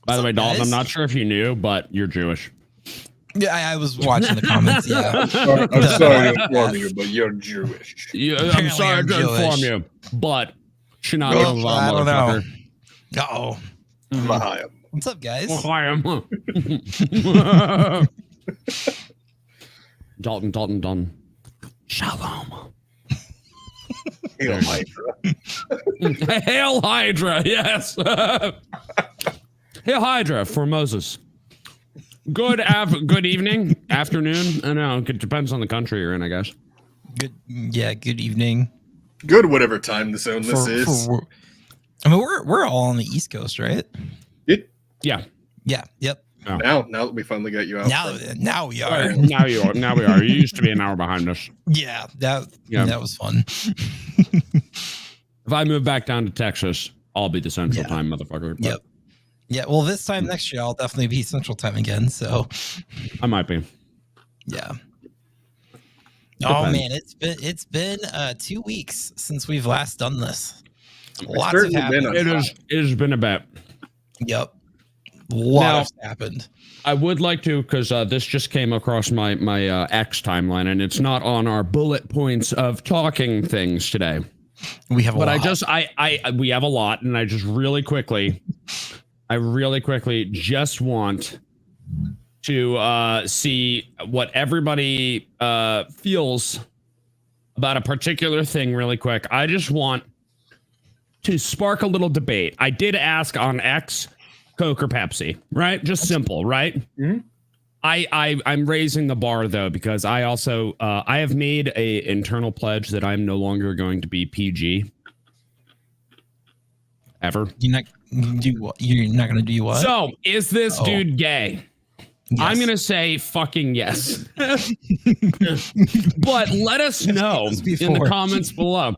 By the way, Dalton, guys? I'm not sure if you knew, but you're Jewish. Yeah, I was watching the comments. Yeah, I'm sorry to inform you, but you're Jewish. I'm sorry I'm to inform Jewish. you, but Shinano Well, I don't know. motherfucker. Uh-oh. What's up, guys? Dalton. Shalom. Hail Hydra. Hail Hydra, yes. Hail Hydra for Moses. Good evening, afternoon. I know it depends on the country you're in, I guess. Good evening. Good whatever time this is. I mean, we're all on the East Coast, right? Yeah. Yep. Oh. Now that we finally got you out. Now we are. Now we are. You used to be an hour behind us. Yeah, that was fun. If I move back down to Texas, I'll be the Central Time motherfucker. Yep. Yeah. Well, this time next year, I'll definitely be Central Time again. So I might be. Yeah. Depends. Oh man, it's been 2 weeks since we've last done this. Lots have happened. It has been a bit. Yep. Lots happened. I would like to, because this just came across my X timeline, and it's not on our bullet points of talking things today. We have a lot. We have a lot, and I just really quickly just want to see what everybody feels about a particular thing really quick. I just want to spark a little debate. I did ask on X, Coke or Pepsi, right? Just simple, right? Mm-hmm. I'm raising the bar though, because I also I have made a internal pledge that I'm no longer going to be PG ever. You're not going to do what? So is this dude gay? Yes. I'm going to say fucking yes. But let us know in the comments below.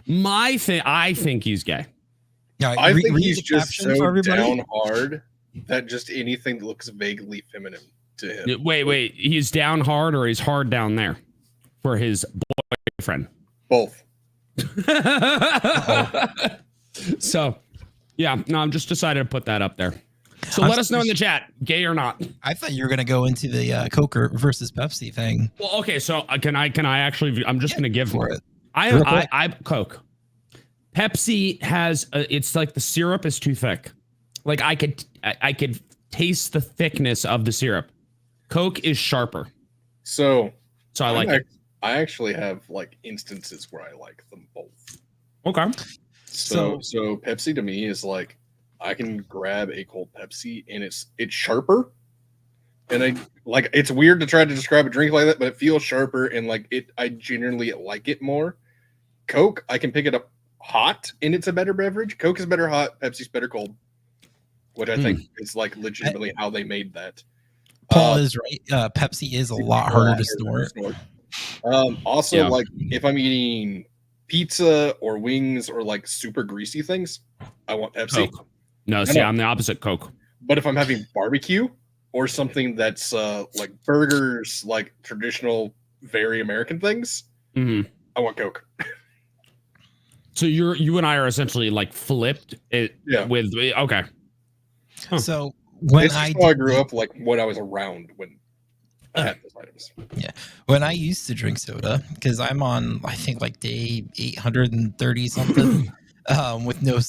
I think he's gay. Yeah, I think he's just so down hard that just anything that looks vaguely feminine to him. Wait. He's down hard or he's hard down there for his boyfriend? Both. So, yeah, no, I'm just decided to put that up there. So let us know in the chat, gay or not. I thought you were going to go into the Coke versus Pepsi thing. Well, okay, so can I actually? I'm just going to give for it. I Coke. Pepsi has it's like the syrup is too thick. Like I could taste the thickness of the syrup. Coke is sharper. So I like it. I actually have like instances where I like them both. Okay. So Pepsi to me is like I can grab a cold Pepsi and it's sharper. And it's weird to try to describe a drink like that, but it feels sharper and I genuinely like it more. Coke, I can pick it up hot and it's a better beverage. Coke is better hot, Pepsi's better cold. Which I think is like legitimately how they made that. Paul is right. Pepsi is a lot harder to snort. Also, like if I'm eating pizza or wings or like super greasy things, I want Pepsi. Coke. No, see, I'm the opposite. Coke. But if I'm having barbecue or something that's like burgers, like traditional, very American things, I want Coke. So you and I are essentially like flipped it with okay. Huh. So when I grew up, like when I was around when I had those items. Yeah. When I used to drink soda, because I'm on I think like day 830 something. With no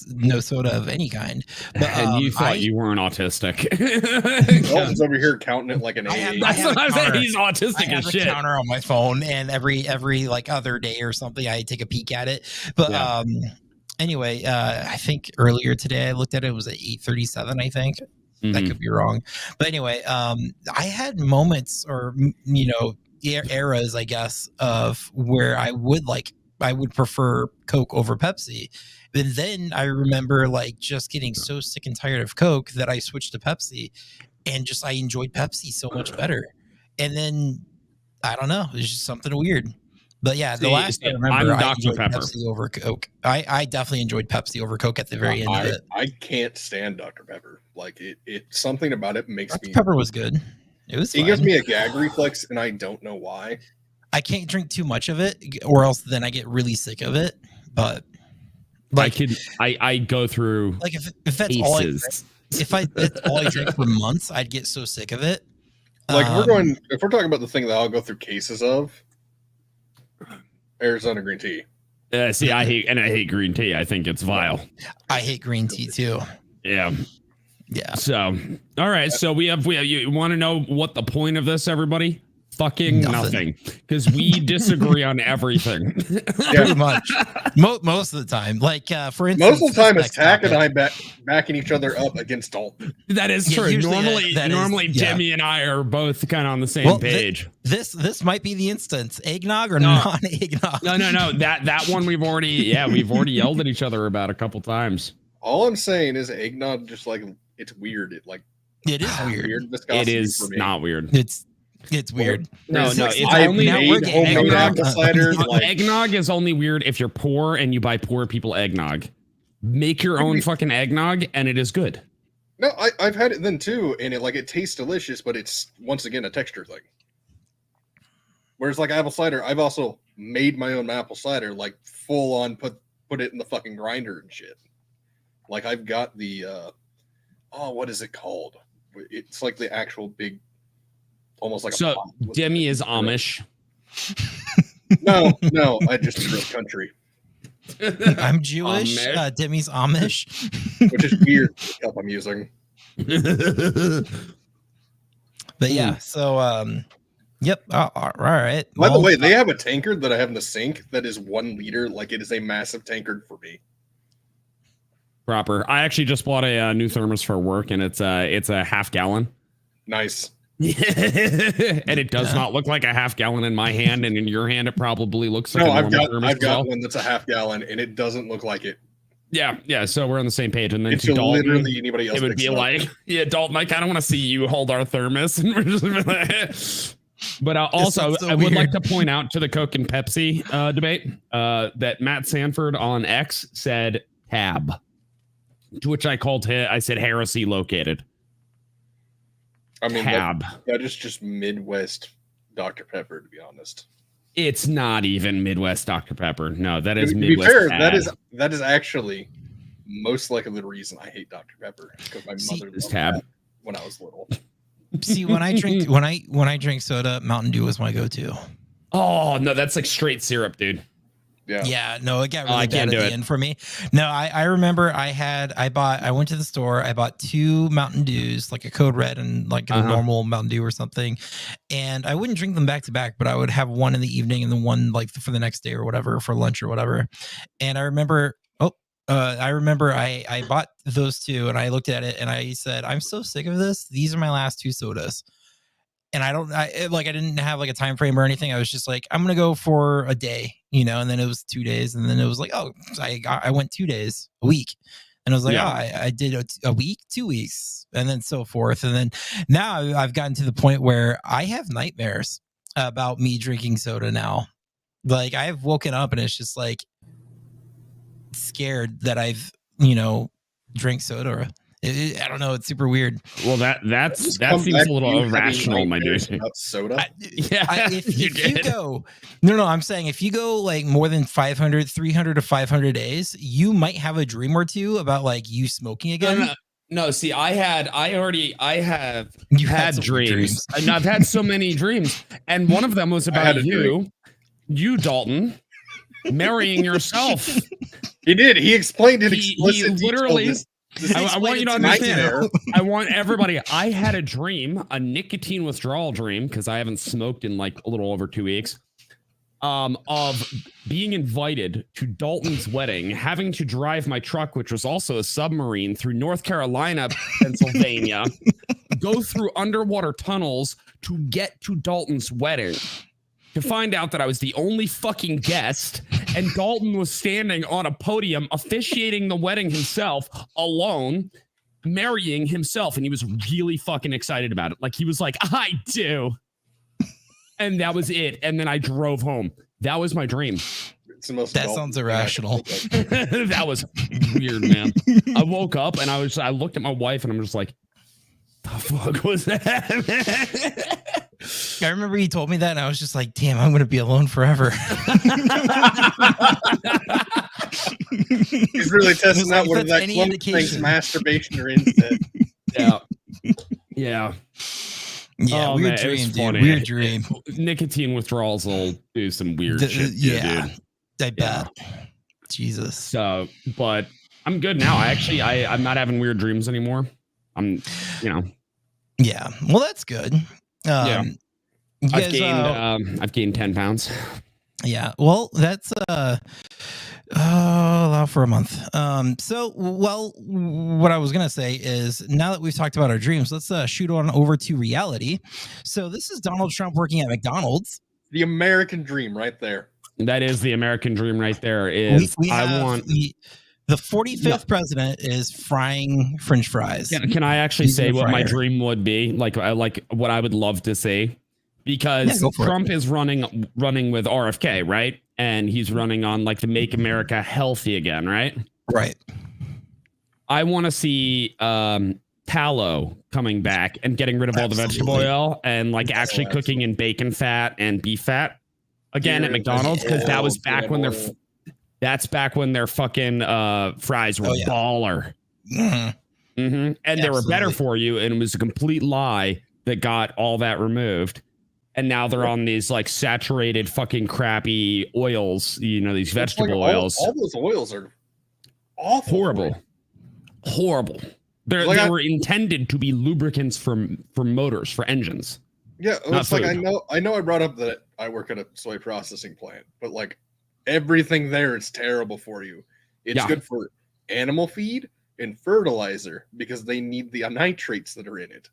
soda of any kind. But, and you thought you weren't autistic. Dalton's over here counting it like an AA. That's what I'm saying. He's autistic as shit. I have a counter on my phone, and every like other day or something, I take a peek at it. But anyway, I think earlier today I looked at it. It was at 8:37. I think that could be wrong. But anyway, I had moments or eras, I guess, of where I would prefer Coke over Pepsi. And then I remember like just getting so sick and tired of Coke that I switched to Pepsi and I enjoyed Pepsi so much better. And then I don't know, it's just something weird. But yeah, the last I remember I enjoyed Pepsi over Coke. I definitely enjoyed Pepsi over Coke at the very end of it. I can't stand Dr. Pepper. Like it something about it makes Dr. Pepper was good. It gives me a gag reflex and I don't know why. I can't drink too much of it or else then I get really sick of it. But like I go through like if that's all I drink, that's all I drink for months, I'd get so sick of it. Like if we're talking about the thing that I'll go through cases of, Arizona green tea. See, I hate green tea. I think it's vile. I hate green tea too. Yeah. Yeah. So, all right. So we have you want to know what the point of this, everybody? Fucking nothing. Because we disagree on everything. Pretty much. Most of the time. Like, for instance, most of the time it's Tack and I backing each other up against Dalton. That is true. Normally Jimmy and I are both kind of on the same page. This might be the instance. Eggnog or non-eggnog? No. That one we've already yelled at each other about a couple times. All I'm saying is eggnog just like it's weird. It is weird. It is not weird. It's weird. No, it's only eggnog is only weird if you're poor and you buy poor people eggnog. Make your own fucking eggnog and it is good. No, I've had it then too, and it tastes delicious, but it's once again a texture thing. Whereas like apple cider, I've also made my own apple cider, like full on put it in the fucking grinder and shit. Like I've got the what is it called? It's like the actual big, almost like so. Demi is Amish. No, I just grew up country. I'm Jewish. Demi's Amish, which is weird. The help I'm using. But yeah, so yep. All right. By the way, they have a tankard that I have in the sink that is 1 liter. Like it is a massive tankard for me. Proper. I actually just bought a new thermos for work, and it's a half gallon. Nice. And it does not look like a half gallon in my hand, and in your hand it probably looks like I've got one that's a half gallon, and it doesn't look like it. Yeah. So we're on the same page, and then it's to Dalton, literally anybody else. It would be like, Dalton, I kind of want to see you hold our thermos, and we're just like. But also, I would like to point out to the Coke and Pepsi debate that Matt Sanford on X said tab. To which I said heresy located. I mean, tab. That is just Midwest Dr. Pepper, to be honest. It's not even Midwest Dr. Pepper. No, that is Midwest. To be fair, that is actually most likely the reason I hate Dr. Pepper, because my mother loved tab when I was little. See, when I drink soda, Mountain Dew was my go-to. Oh no, that's like straight syrup, dude. Yeah, no, it got really bad at the end for me. No, I remember I went to the store, I bought 2 Mountain Dews, like a Code Red and like a normal Mountain Dew or something. And I wouldn't drink them back to back, but I would have one in the evening and then one like for the next day or whatever, for lunch or whatever. And I remember I bought those 2 and I looked at it and I said, I'm so sick of this. These are my last 2 sodas. And I didn't have like a time frame or anything. I was just like, I'm going to go for a day, and then it was 2 days. And then it was like, I went 2 days, a week. And I was like, I did a week, 2 weeks, and then so forth. And then now I've gotten to the point where I have nightmares about me drinking soda now. Like I've woken up and it's just like scared that I've, drank soda. I don't know. It's super weird. Well, that seems a little irrational, my dude. Soda. If you go, I'm saying if you go like more than 300 to 500 days, you might have a dream or two about like you smoking again. No, see, I have had dreams. I've had so many dreams, and one of them was about you, Dalton, marrying yourself. He did. He explained it He explicitly. literally. I want you to understand. I want everybody. I had a dream, a nicotine withdrawal dream, because I haven't smoked in like a little over 2 weeks, of being invited to Dalton's wedding, having to drive my truck, which was also a submarine, through North Carolina, Pennsylvania, go through underwater tunnels to get to Dalton's wedding. To find out that I was the only fucking guest, and Dalton was standing on a podium officiating the wedding himself, alone, marrying himself, and he was really fucking excited about it. Like he was like, I do. And that was it. And then I drove home. That was my dream. That sounds irrational. That was weird, man. I woke up and I looked at my wife and I'm just like, the fuck was that? I remember he told me that and I was just like, damn, I'm going to be alone forever. He's really testing out whether that clone thinks masturbation or incest. Yeah. Yeah. Yeah, Oh, weird man, it was dream, dude. funny. Weird dream. Nicotine withdrawals will do some weird shit. Yeah, Dude. I bet. Jesus. So, but I'm good now. I'm not having weird dreams anymore. I'm, Yeah. Well, that's good. Yeah. You I've guys, I've gained 10 pounds. Yeah. Well, that's allowed for a month. What I was gonna say is now that we've talked about our dreams, let's shoot on over to reality. So this is Donald Trump working at McDonald's. The American dream, right there. That is the American dream, right there. Is I want the 45th president is frying French fries. Can I actually say what my dream would be? Like what I would love to see, because Trump is running with RFK, right? And he's running on like the Make America Healthy Again, right? Right. I want to see tallow coming back and getting rid of all the vegetable oil and like actually cooking in bacon fat and beef fat again at McDonald's, because that was back when that's back when their fucking fries were baller. Mm-hmm. Mm-hmm. And they were better for you, and it was a complete lie that got all that removed. And now they're on these like saturated fucking crappy oils, these vegetable oils. All those oils are awful. Horrible. They were intended to be lubricants for motors, for engines. Yeah, it's like I know I brought up that I work at a soy processing plant, but like everything there is terrible for you. It's good for animal feed and fertilizer because they need the nitrates that are in it.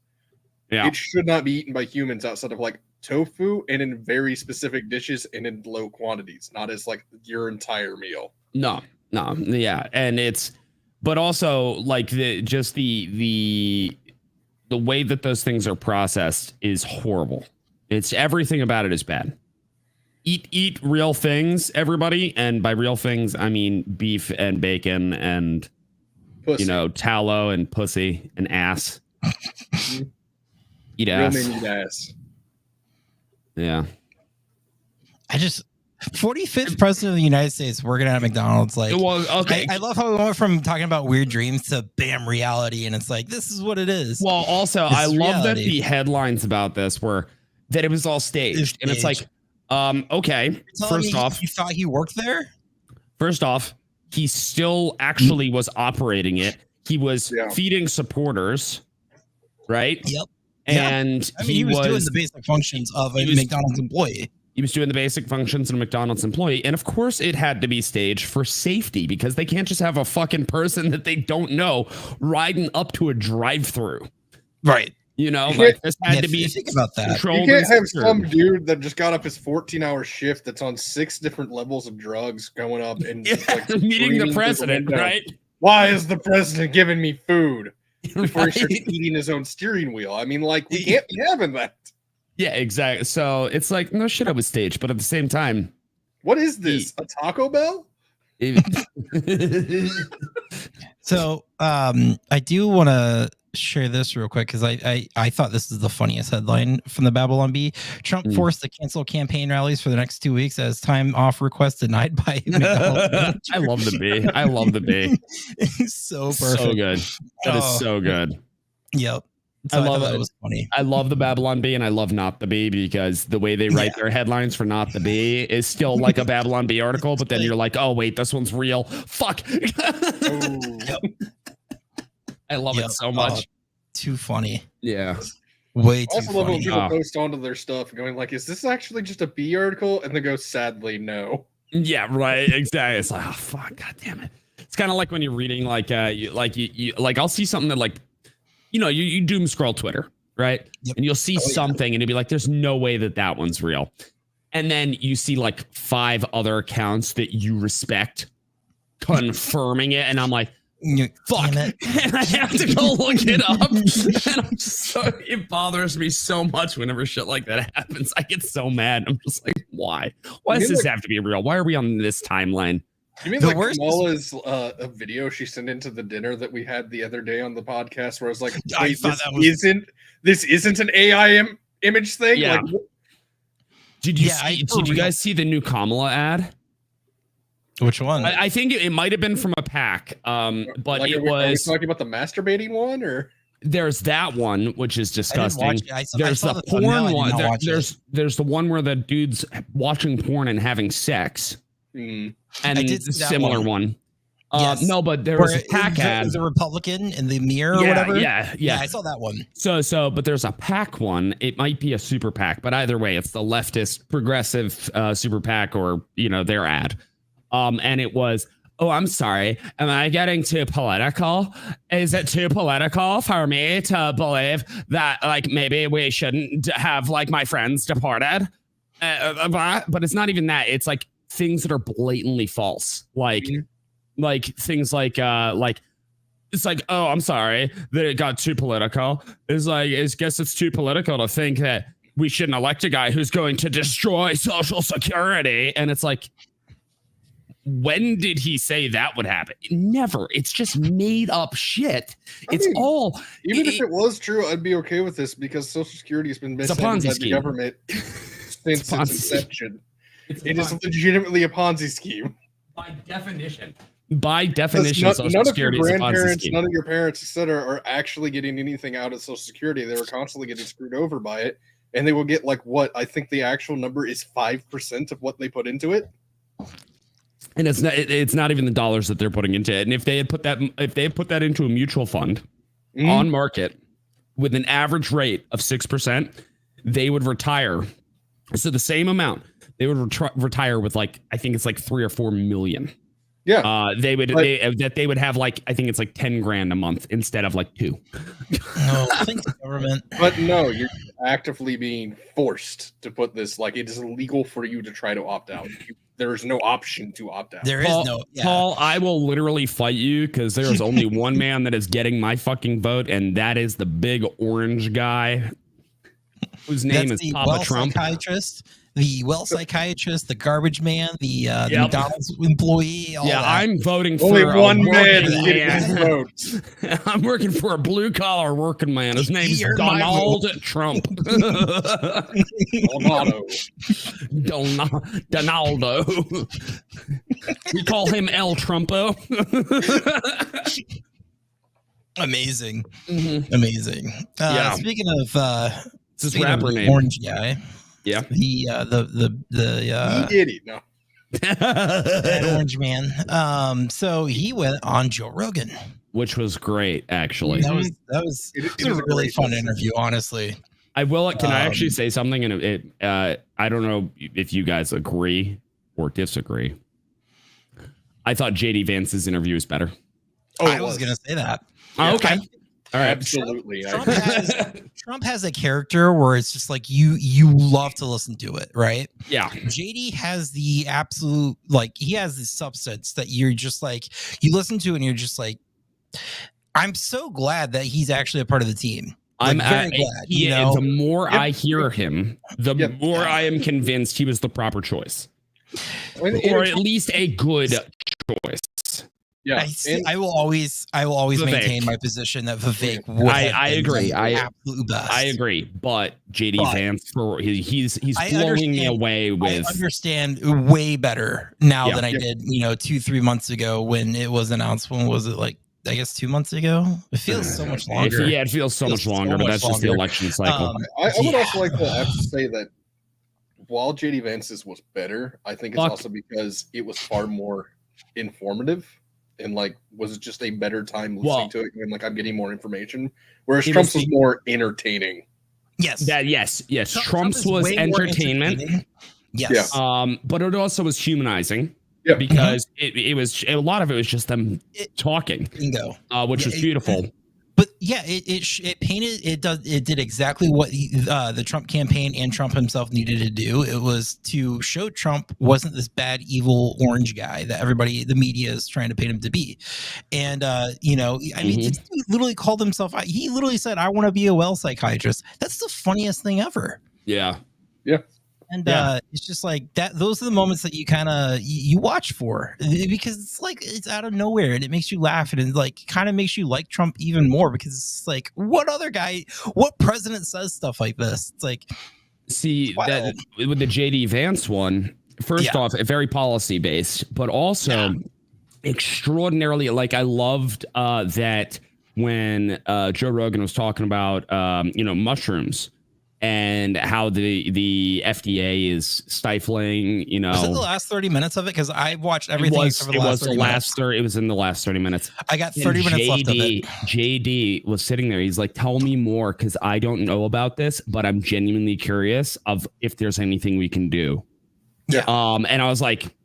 Yeah. It should not be eaten by humans outside of like tofu and in very specific dishes and in low quantities, not as like your entire meal. No. Yeah. And but also like the way that those things are processed is horrible. It's everything about it is bad. Eat real things, everybody. And by real things, I mean beef and bacon and pussy. Tallow and pussy and ass. Eat ass. Real men eat ass. Yeah. 45th president of the United States working at McDonald's. Like, I love how we went from talking about weird dreams to bam reality, and it's like this is what it is. Well, also I love that the headlines about this were that it was all staged, and it's like, okay. First off, you thought he worked there. First off, he still actually was operating it. He was feeding supporters, right? Yep. And he was doing the basic functions of a McDonald's employee. He was doing the basic functions of a McDonald's employee. And of course it had to be staged for safety, because they can't just have a fucking person that they don't know riding up to a drive-through. Right. This had to be think about that. You can't have some dude that just got up his 14-hour shift that's on 6 different levels of drugs going up and meeting the president, right? Why is the president giving me food? Before he starts eating his own steering wheel. I mean, like, we can't be having that. Yeah, exactly. So it's like, no shit, I was staged, but at the same time, what is this? A Taco Bell? So I do want to share this real quick because I thought this is the funniest headline from the Babylon Bee. Trump forced to cancel campaign rallies for the next 2 weeks as time off request denied by McDonald's. I love the bee. I love the bee. It's so perfect. So good. That is so good. Yep. So I love it. It was funny. I love the Babylon Bee and I love Not the Bee, because the way they write their headlines for Not the Bee is still like a Babylon Bee article, but then you're like, oh wait, this one's real. Fuck. I love it so much. Too funny. Yeah. Way too I also funny. love when people post onto their stuff going like, is this actually just a B article? And they go, sadly, no. Yeah, right. Exactly. It's like, oh fuck, god damn it. It's kind of like when you're reading like I'll see something that like, you doom scroll Twitter, right? Yep. And you'll see something and you'll be like, there's no way that one's real. And then you see like 5 other accounts that you respect confirming it. And I'm like, fuck. And I have to go look it up. And I'm just it bothers me so much whenever shit like that happens. I get so mad. I'm just like, why? Why does this have to be real? Why are we on this timeline? You mean like Kamala's a video she sent into the dinner that we had the other day on the podcast where I was like, this isn't an AI image thing? Yeah. Like, did you guys see the new Kamala ad? Which one? I think it might have been from a pack, but like, it are we was talking about the masturbating one, or there's that one, which is disgusting. There's the the porn one. There's the one where the dude's watching porn and having sex. And a similar one. Yes. No, but there was a pack ad. There's a Republican in the mirror or whatever. Yeah. I saw that one. So, but there's a PAC one. It might be a super PAC, but either way, it's the leftist progressive super PAC or, their ad. And it was, oh, I'm sorry. Am I getting too political? Is it too political for me to believe that, like, maybe we shouldn't have, like, my friends deported? But it's not even that. It's like things that are blatantly false. Like things like it's like, oh, I'm sorry that it got too political. It's like, I guess it's too political to think that we shouldn't elect a guy who's going to destroy Social Security. And it's like, when did he say that would happen? Never. It's just made up shit. Even if it was true, I'd be okay with this because Social Security has been mishandled by the government since its inception. It is legitimately a Ponzi scheme. By definition, Social Security is a Ponzi scheme. None of your parents, etc., are actually getting anything out of Social Security. They were constantly getting screwed over by it, and they will get I think the actual number is 5% of what they put into it. And it's not even the dollars that they're putting into it. And if they had put that into a mutual fund on market with an average rate of 6%, they would retire. So the same amount, they would retire with I think it's 3 or 4 million. Yeah. They would have I think it's $10,000 a month instead of 2. No, thanks government. But no, you're actively being forced to put this it is illegal for you to try to opt out. There is no option to opt out. There is no. Yeah. Paul, I will literally fight you because there is only one man that is getting my fucking vote, and that is the big orange guy whose name is Papa Trump. The psychiatrist, the garbage man, the McDonald's employee. I'm voting for only one man is getting his vote. I'm working for a blue collar working man. His name's Donald Trump. Donaldo. We call him El Trumpo. Amazing. Mm-hmm. Amazing. Speaking of this rapper name, orange guy. Yeah. He did it. No. That orange man. So he went on Joe Rogan, which was great, actually. That was a really fun interview, honestly. I will. Can I actually say something? And I don't know if you guys agree or disagree. I thought JD Vance's interview was better. I was going to say that. Oh, okay. All right. Absolutely. Trump has a character where it's just you love to listen to it, right? Yeah. JD has the absolute he has this substance that you're just you listen to and you're just I'm so glad that he's actually a part of the team. I'm very glad. The more I hear him, the more I am convinced he was the proper choice, or at least a good choice. Yeah, I will always maintain my position that Vivek would. I agree. Absolute best. I agree. But JD Vance, he's blowing me away with. I understand way better now than I did, 2-3 months ago when it was announced. When was it I guess 2 months ago? It feels so much longer. It feels so much longer, but that's just the election cycle. I would also like to have to say that while JD Vance's was better, I think it's also because it was far more informative. And was just a better time listening to it, and I'm getting more information. Whereas Trump's was more entertaining. Yes. Yes. Trump's was entertainment. Yes. Yeah. But it also was humanizing. Yeah. Because it was a lot of it was just them talking. Bingo. Which was beautiful. But it did exactly what the Trump campaign and Trump himself needed to do. It was to show Trump wasn't this bad, evil orange guy that the media is trying to paint him to be. And, he literally called himself, he literally said, I want to be a psychiatrist. That's the funniest thing ever. Yeah. Yeah. And it's just that. Those are the moments that you kind of you watch for because it's out of nowhere and it makes you laugh and kind of makes you like Trump even more because it's what president says stuff like this? It's that with the JD Vance one. First off, very policy based, but also extraordinarily I loved that when Joe Rogan was talking about mushrooms and how the FDA is stifling, Was it the last 30 minutes of it? Because I watched everything except for the last 30 minutes. It was in the last 30 minutes. I got 30 minutes left of it. JD was sitting there. He's like, tell me more, because I don't know about this, but I'm genuinely curious of if there's anything we can do. Yeah. And I was like,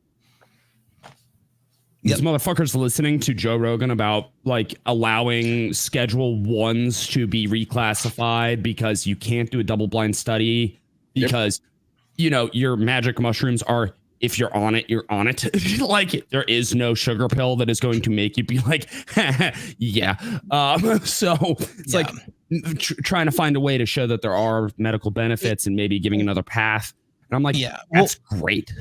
these motherfuckers listening to Joe Rogan about like allowing Schedule 1s to be reclassified because you can't do a double blind study because, your magic mushrooms are, if you're on it, you're on it. Like there is no sugar pill that is going to make you be like, yeah. So it's like trying to find a way to show that there are medical benefits and maybe giving another path. And I'm like, that's great.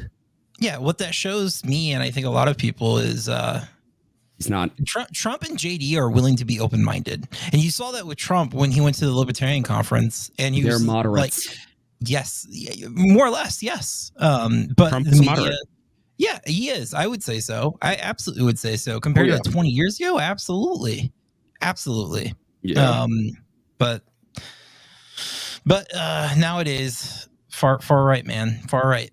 Yeah, what that shows me, and I think a lot of people, is he's not. Trump and JD are willing to be open-minded, and you saw that with Trump when he went to the Libertarian conference, and he was moderates. Like, yes, more or less, yes. But Trump's moderate. Yeah, he is. I would say so. I absolutely would say so. Compared to 20 years ago, absolutely. Yeah. But nowadays. Far right, man. Far right.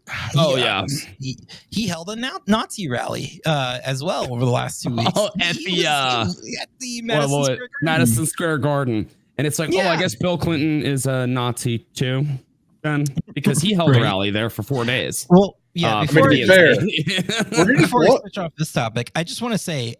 He held a Nazi rally as well over the last 2 weeks. At the Madison Square Garden, and it's like, I guess Bill Clinton is a Nazi too, then, because he held a rally there for 4 days. Well, yeah. Before we switch off this topic, I just want to say,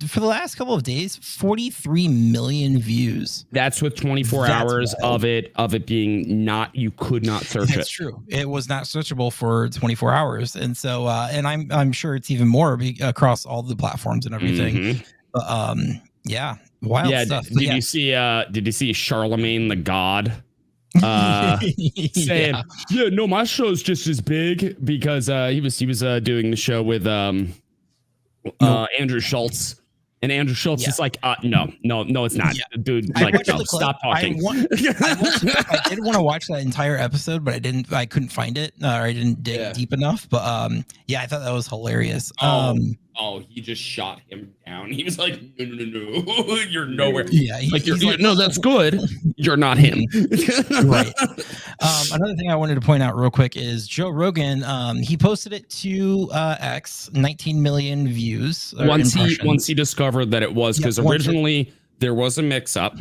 for the last couple of days, 43 million views. That's with 24 hours of it being you could not search it. That's true. It was not searchable for 24 hours. And so, and I'm sure it's even more across all the platforms and everything. Mm-hmm. But, wild stuff. Did you see Charlemagne the God? Saying, my show's just as big, because he was doing the show with Andrew Schultz. And Andrew Schultz is like, no, it's not. Yeah. Dude, like, no, stop talking. I did want to watch that entire episode, but I couldn't find it, or I didn't dig deep enough. But I thought that was hilarious. He just shot him down. He was like, no, you're nowhere. Yeah, no, that's good. You're not him. Right. Another thing I wanted to point out real quick is Joe Rogan. He posted it to X, 19 million views. Once he discovered that it was, because originally there was a mix-up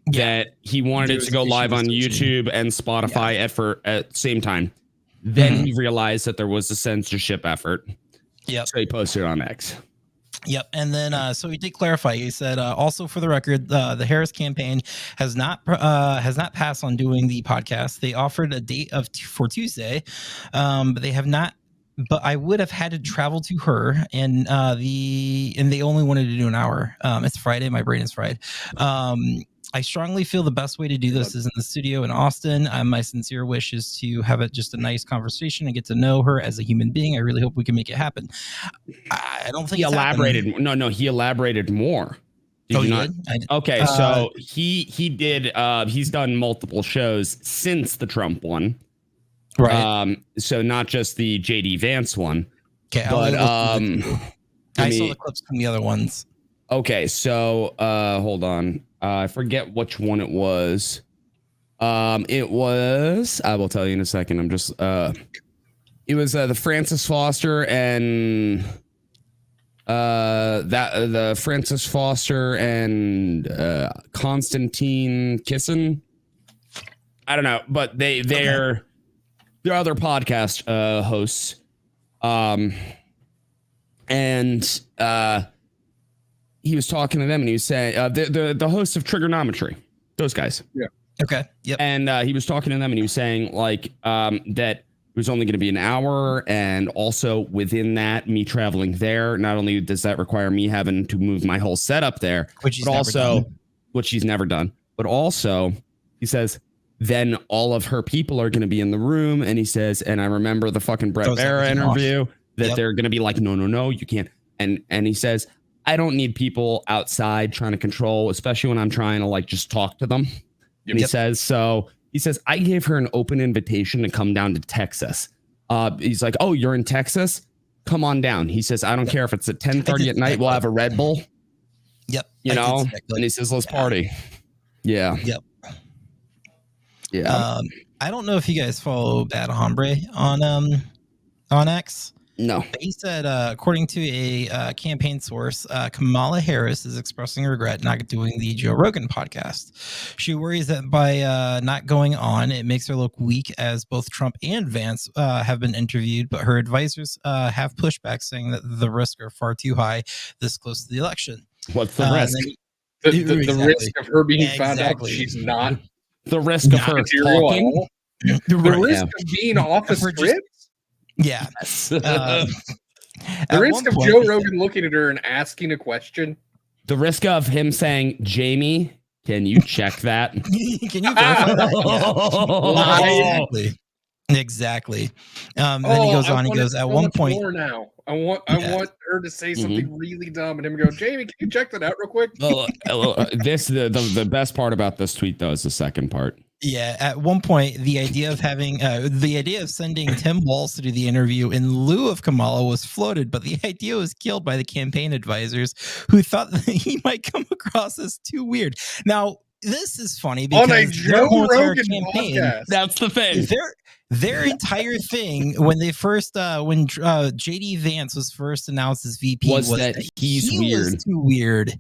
that he wanted it to go live on YouTube and Spotify at the same time. Then he realized that there was a censorship effort. Yep. So he posted it on X. Yep. And then so he did clarify. He said, also for the record, the Harris campaign has not passed on doing the podcast. They offered a date for Tuesday, but they have not. But I would have had to travel to her, and they only wanted to do an hour. It's Friday. My brain is fried. I strongly feel the best way to do this is in the studio in Austin. My sincere wish is to have just a nice conversation and get to know her as a human being. I really hope we can make it happen. I don't think he elaborated. No, he elaborated more. Did you not? Okay, so he did. He's done multiple shows since the Trump one, right? So not just the JD Vance one. Okay, but I saw the clips from the other ones. Okay, so hold on. I forget which one it was. It was, I will tell you in a second. I'm just, it was the Francis Foster and the Francis Foster and Constantine Kissin. I don't know, but they're other podcast hosts. And he was talking to them, and he was saying the hosts of Trigonometry, those guys. Yeah. Okay. Yep. And he was talking to them, and he was saying like that it was only going to be an hour, and also within that, me traveling there. Not only does that require me having to move my whole setup there, which he's never done, but also he says then all of her people are going to be in the room, and he says, and I remember the fucking Brett Vera interview that they're going to be like, no, you can't, and he says, I don't need people outside trying to control, especially when I'm trying to like just talk to them. And he says, I gave her an open invitation to come down to Texas. He's like, oh, you're in Texas? Come on down. He says, I don't care if it's at 10:30 at night. We'll have a Red Bull. Yep. you know, and he says, let's party. Yeah. Yep. Yeah. I don't know if you guys follow Bad Hombre on X. No. But he said, according to a campaign source, Kamala Harris is expressing regret not doing the Joe Rogan podcast. She worries that by not going on, it makes her look weak, as both Trump and Vance have been interviewed, but her advisors have pushed back, saying that the risks are far too high this close to the election. What's the risk? The risk of her being found out that she's not. The risk of her talking. The risk of being off the script. Yeah. The risk of Joe Rogan looking at her and asking a question. The risk of him saying, Jamie, can you check that? Can you verify that? Yeah. Exactly. Then he goes on. He goes, at one point. More now. I want her to say something really dumb and him go, Jamie, can you check that out real quick? The best part about this tweet, though, is the second part. Yeah, at one point, the idea of sending Tim Walz to do the interview in lieu of Kamala was floated, but the idea was killed by the campaign advisors, who thought that he might come across as too weird. Now, this is funny because on a Joe Rogan podcast, that's the thing. Their entire thing when they first when JD Vance was first announced as VP was that he was too weird.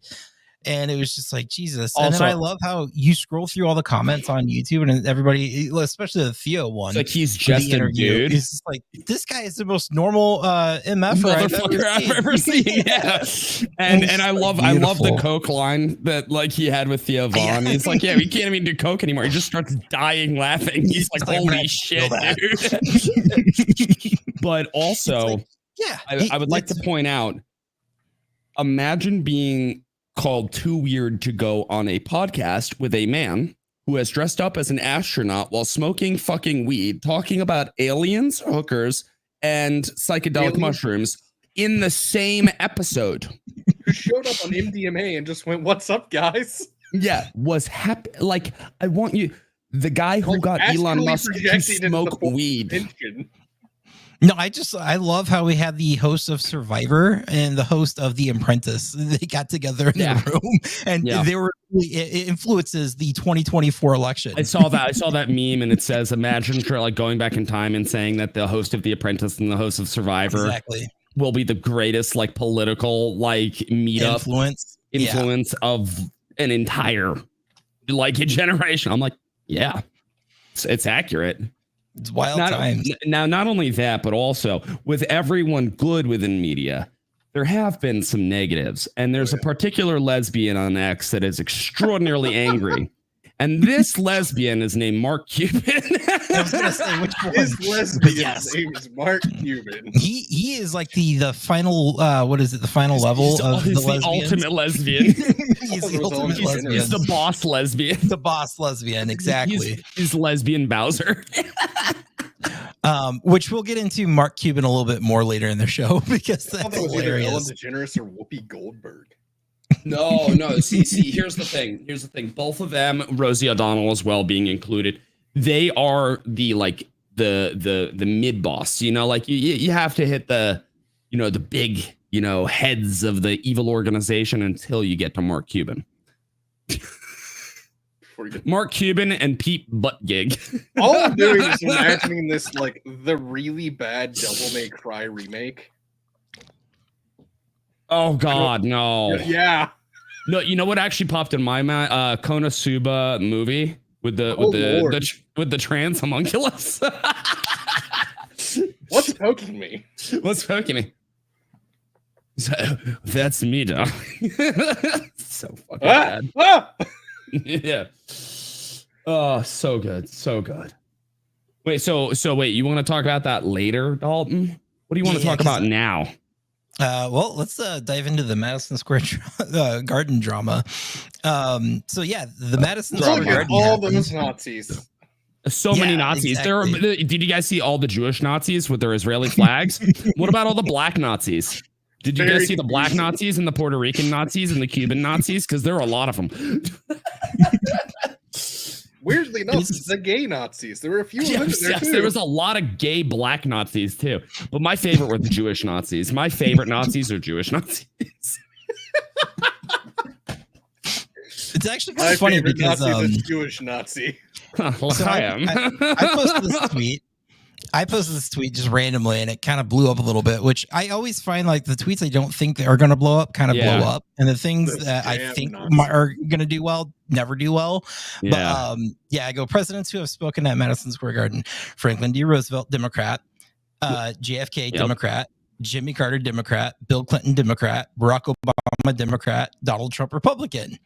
And it was just like, Jesus. Also, and then I love how you scroll through all the comments on YouTube and everybody, especially the Theo one. Like, he's just a dude. He's just like, this guy is the most normal MF I've ever seen. Yeah. And I love the Coke line that like he had with Theo Vaughn. He's like, yeah, we can't even do Coke anymore. He just starts dying laughing. He's like, holy shit, dude. But also, I would like to point out, imagine being called too weird to go on a podcast with a man who has dressed up as an astronaut while smoking fucking weed, talking about aliens, hookers, and psychedelic mushrooms in the same episode. Who showed up on MDMA and just went, "What's up, guys?" Yeah, was happy. Like, I want you, the guy who got Elon Musk to smoke weed. No, I love how we had the host of Survivor and the host of The Apprentice. They got together in the room, and they were it influences the 2024 election. I saw that meme, and it says, imagine like going back in time and saying that the host of The Apprentice and the host of Survivor will be the greatest like political like meetup influence of an entire like a generation. I'm like, yeah, it's accurate. It's wild times. Now, not only that, but also with everyone good within media, there have been some negatives. And there's a particular lesbian on X that is extraordinarily angry. And this lesbian is named Mark Cuban. I was going to say, which one? His lesbian's name is Mark Cuban. He is like the final, what is it? The final level of the ultimate lesbian. He's the ultimate lesbian. He's the boss lesbian. The boss lesbian, exactly. He's lesbian Bowser. Which we'll get into Mark Cuban a little bit more later in the show because that's hilarious. Ellen DeGeneres or Whoopi Goldberg. No. See, here's the thing. Both of them, Rosie O'Donnell as well being included, they are the like the mid boss. You know, like you have to hit the big heads of the evil organization until you get to Mark Cuban. Mark Cuban and Pete Buttigieg. All I'm doing is imagining this like the really bad Devil May Cry remake. Oh God, no! Yeah, no. You know what actually popped in my mind? Konosuba movie with the trans homunculus. What's poking me? What's poking me? That's me, dog. So fucking bad. Yeah. Oh, so good, so good. Wait, so wait, you want to talk about that later, Dalton? What do you want to talk about now? Well, let's dive into the Madison Square Garden drama. The Madison Square Garden. All those Nazis. So many Nazis. Exactly. Did you guys see all the Jewish Nazis with their Israeli flags? What about all the black Nazis? Did you guys see the black Nazis and the Puerto Rican Nazis and the Cuban Nazis? Because there are a lot of them. Weirdly enough, the gay Nazis. There were a few of them there too. There was a lot of gay black Nazis too. But my favorite were the Jewish Nazis. My favorite Nazis are Jewish Nazis. It's actually kind of funny because Nazi is a Jewish Nazi. So I posted this tweet just randomly, and it kind of blew up a little bit, which I always find like the tweets I don't think are going to blow up kind of blow up, and the things that I think are going to do well never do well. Yeah. But I go presidents who have spoken at Madison Square Garden: Franklin D. Roosevelt, Democrat; JFK, Democrat; Jimmy Carter, Democrat; Bill Clinton, Democrat; Barack Obama, Democrat; Donald Trump, Republican.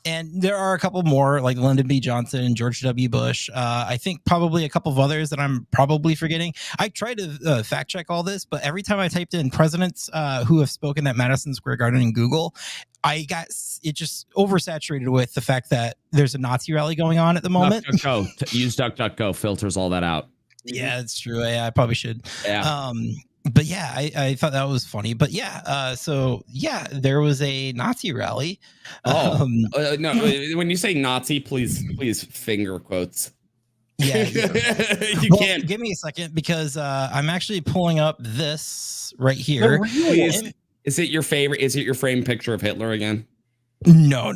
And there are a couple more like Lyndon B. Johnson, George W. Bush. I think probably a couple of others that I'm probably forgetting. I tried to fact check all this, but every time I typed in presidents who have spoken at Madison Square Garden in Google, I got it just oversaturated with the fact that there's a Nazi rally going on at the moment. Use DuckDuckGo, filters all that out. Yeah, it's true. Yeah, I probably should. Yeah. But yeah, I thought that was funny. But there was a Nazi rally. No, when you say Nazi, please finger quotes. Yeah, you can't. Give me a second because I'm actually pulling up this right here. Is it your favorite? Is it your framed picture of Hitler again? No.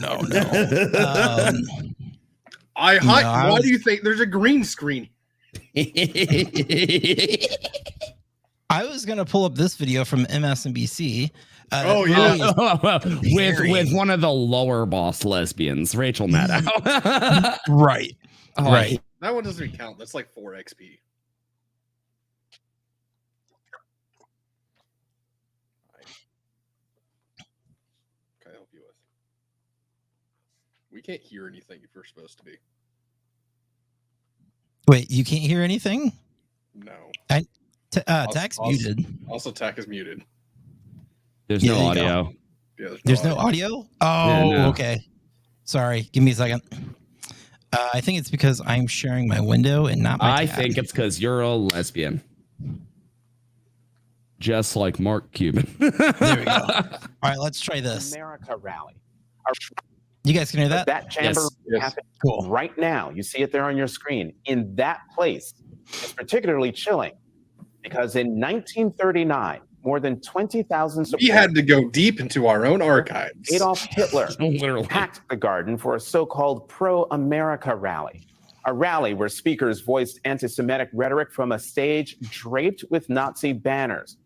Why do you think there's a green screen? I was gonna pull up this video from MSNBC. With one of the lower boss lesbians, Rachel Maddow. Right. Right. That one doesn't even count. That's like 4 XP. Can I help you with? We can't hear anything if you're supposed to be. Wait, you can't hear anything? No. Tack's muted. Also, Tack is muted. There's no audio. Yeah, there's no audio? Okay. Sorry. Give me a second. I think it's because I'm sharing my window and not my tab. think it's because you're a lesbian. Just like Mark Cuban. There we go. All right, let's try this. America rally. You guys can hear that? That chamber happened right now. You see it there on your screen. In that place, it's particularly chilling because in 1939, more than 20,000 supporters. We had to go deep into our own archives. Adolf Hitler packed the garden for a so-called pro-America rally. A rally where speakers voiced anti-Semitic rhetoric from a stage draped with Nazi banners.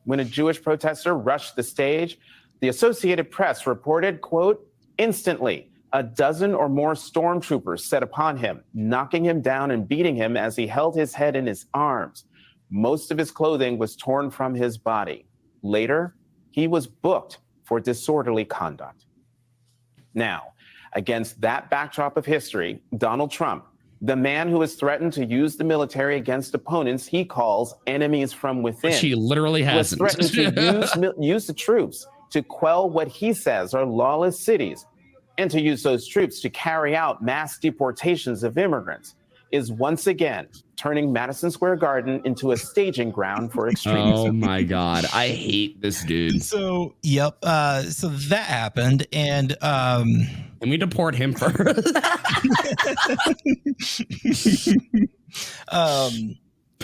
When a Jewish protester rushed the stage, the Associated Press reported, quote, instantly, a dozen or more stormtroopers set upon him, knocking him down and beating him as he held his head in his arms. Most of his clothing was torn from his body. Later, he was booked for disorderly conduct. Now, against that backdrop of history, Donald Trump, the man who has threatened to use the military against opponents he calls enemies from within, she literally hasn't. Was threatened to use the troops to quell what he says are lawless cities and to use those troops to carry out mass deportations of immigrants, is once again turning Madison Square Garden into a staging ground for extremism. Oh my God. I hate this dude. So, yep. So that happened. And can we deport him first?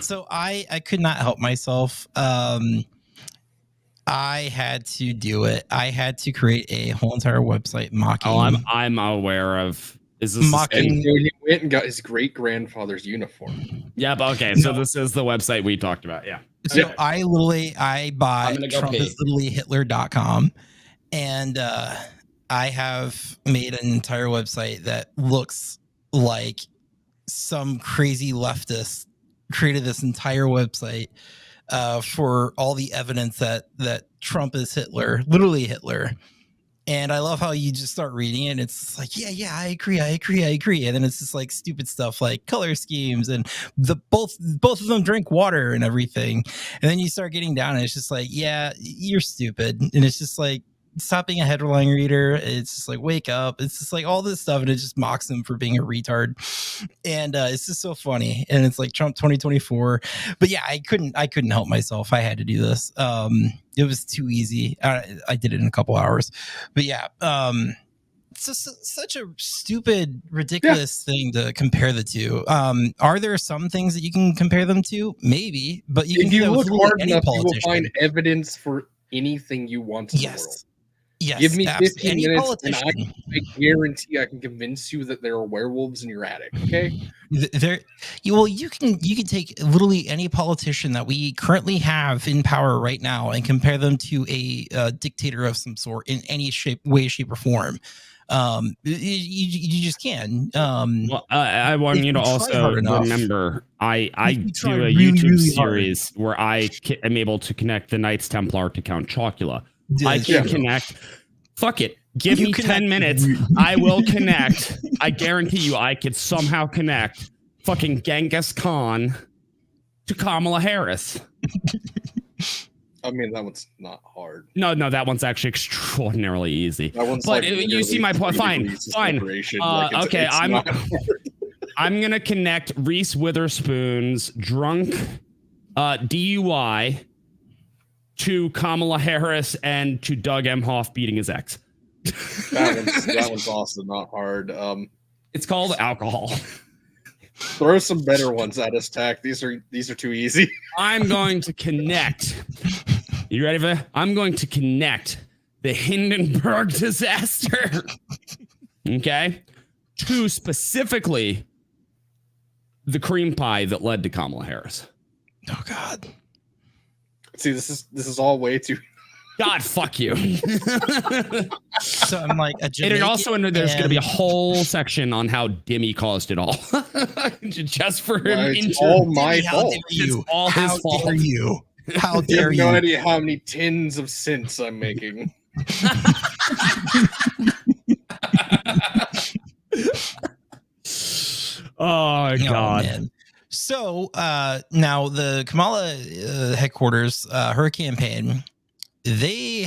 So I could not help myself. I had to do it. I had to create a whole entire website mocking. Oh, I'm aware of. Is this mocking? He went and got his great grandfather's uniform. Yeah, but okay. So this is the website we talked about. Yeah. So I buy TrumpIsLiterallyHitler.com, and I have made an entire website that looks like some crazy leftist created this entire website for all the evidence that Trump is Hitler, literally Hitler. And I love how you just start reading it. And it's like, yeah, I agree. And then it's just like stupid stuff like color schemes and both of them drink water and everything. And then you start getting down and it's just like, yeah, you're stupid. And it's just like, stop being a headline reader. It's just like, wake up. It's just like all this stuff. And it just mocks him for being a retard. And it's just so funny. And it's like Trump 2024. But yeah, I couldn't help myself. I had to do this. It was too easy. I did it in a couple hours. But yeah, it's just such a stupid, ridiculous thing to compare the two. Are there some things that you can compare them to? Maybe. But if you look hard enough, you will find evidence for anything you want in the world. Yes, Give me 15 any minutes, politician. and I guarantee I can convince you that there are werewolves in your attic. Okay. You can take literally any politician that we currently have in power right now and compare them to a dictator of some sort in any way, shape, or form. You just can. Well, I want you to also remember, I do a really, YouTube really series where I am able to connect the Knights Templar to Count Chocula. I can connect. Fuck it. Give me 10 minutes. I will connect. I guarantee you I could somehow connect fucking Genghis Khan to Kamala Harris. I mean, that one's not hard. No, that one's actually extraordinarily easy. That one's but like you see my point. Fine. Okay, I'm gonna connect Reese Witherspoon's drunk DUI to Kamala Harris and to Doug Emhoff beating his ex. That one's also not hard. It's called alcohol. Throw some better ones at us, Tack. These are too easy. I'm going to connect. You ready for that? I'm going to connect the Hindenburg disaster. Okay? To specifically the cream pie that led to Kamala Harris. Oh God. See, this is all way too. God, fuck you. So I'm like a Jamaican, and also, there's going to be a whole section on how Dimmy caused it all, just for him. It's all my fault. It's all his fault. Dare you? How You dare have you? no idea how many tins of cents I'm making. Oh God. Man. So now the Kamala headquarters, her campaign, they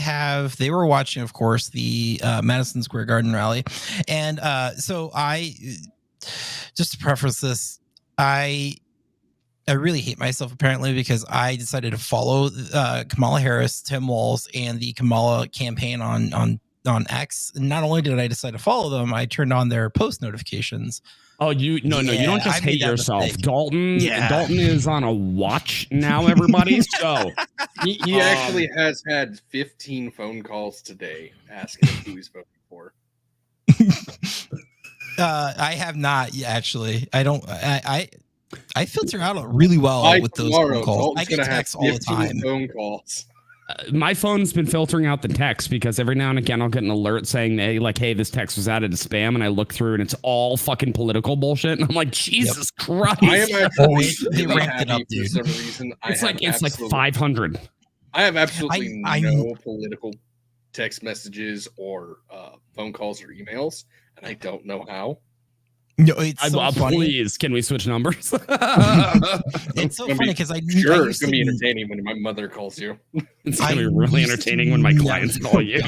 were watching, of course, the Madison Square Garden rally. And so I, just to preface this, I really hate myself apparently because I decided to follow Kamala Harris, Tim Walz, and the Kamala campaign on X. And not only did I decide to follow them, I turned on their post notifications. Oh, you don't just hate yourself. Mistake. Dalton is on a watch now, everybody. So he actually has had 15 phone calls today asking who he's voting for. I have not actually. I don't. I filter out really well with those phone calls. I get texts all the time. Phone calls. My phone's been filtering out the text because every now and again I'll get an alert saying, hey, this text was added to spam, and I look through and it's all fucking political bullshit, and I'm like, Jesus Christ! I am actually they ramped it up, dude. For some reason. It's like 500. I have absolutely no political text messages or phone calls or emails, and I don't know how. No, it's so funny. Please, can we switch numbers? It's so funny because it's gonna be entertaining when my mother calls you. It's gonna be really entertaining when my clients call you.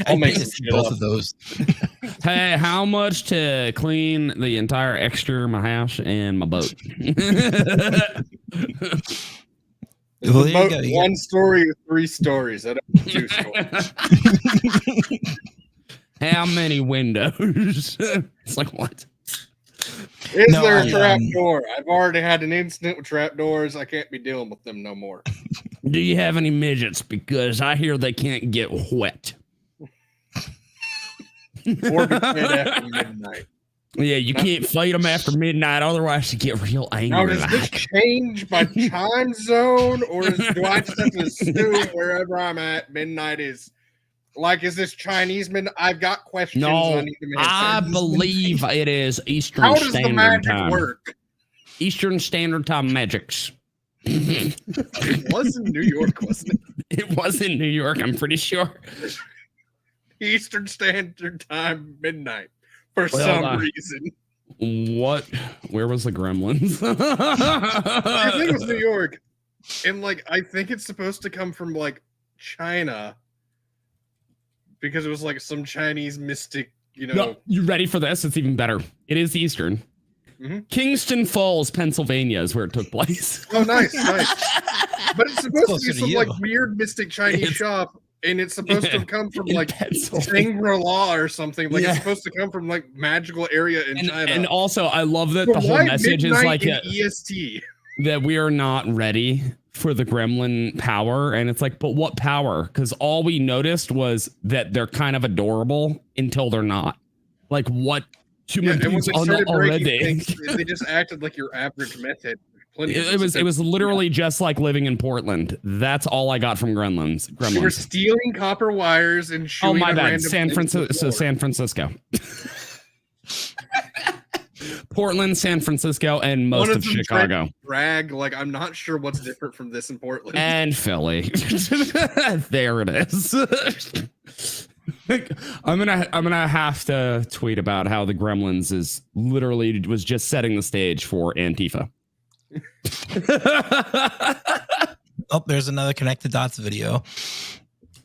I'll make both of those. Hey, how much to clean the entire exterior of my house and my boat? One story or 3 stories. I don't 2 stories. How many windows? It's like, what? Is there a trap door? I've already had an incident with trap doors. I can't be dealing with them no more. Do you have any midgets? Because I hear they can't get wet. Or be fed after midnight. Yeah, you can't feed them after midnight, otherwise you get real angry. Now, does this change by time zone, or do I just have to assume wherever I'm at, midnight is? Like, is this Chinese midnight? I've got questions. No, I believe it is Eastern How does Standard the magic Time. Work? Eastern Standard Time magics. It was in New York, wasn't it? It was in New York, I'm pretty sure. Eastern Standard Time midnight for some reason. What? Where was the Gremlins? I think it was New York. And, like, I think it's supposed to come from, like, China. Because it was like some Chinese mystic, No, you ready for this? It's even better. It is Eastern. Mm-hmm. Kingston Falls, Pennsylvania is where it took place. Oh, nice. But it's supposed to be some like weird mystic Chinese shop, and it's supposed to come from like Shangri-La or something. Like it's supposed to come from like magical area in China. And also, I love that the whole message is like EST. that we are not ready for the gremlin power. And it's like, but what power? Because all we noticed was that they're kind of adorable until they're not. Like, what human beings are not already? They just acted like your average method. It was literally just like living in Portland. That's all I got from Gremlins. They were stealing copper wires and shooting. Oh my bad, San Francisco. Portland, San Francisco, and most of Chicago. Brag, like, I'm not sure what's different from this in Portland. And Philly. There it is. I'm gonna have to tweet about how the Gremlins was just setting the stage for Antifa. Oh, there's another Connect the Dots video.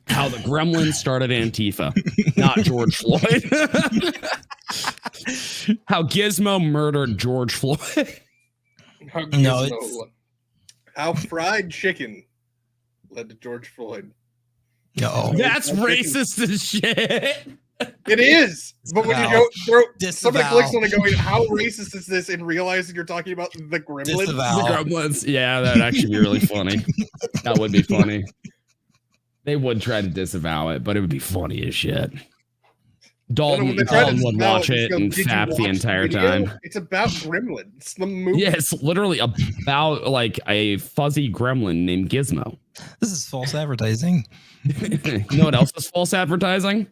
How the Gremlins started Antifa, not George Floyd. How Gizmo murdered George Floyd. How fried chicken led to George Floyd. No, that's racist as shit. It is, but when you go somebody clicks on it going, how racist is this, and realizing you're talking about the Gremlins. The Gremlins, yeah, that'd actually be really funny. That would be funny. They would try to disavow it, but it would be funny as shit. Dalton would watch it and fap the entire time. It's about Gremlins, the movie. Yeah, it's literally about like a fuzzy gremlin named Gizmo. This is false advertising. You know what else is false advertising?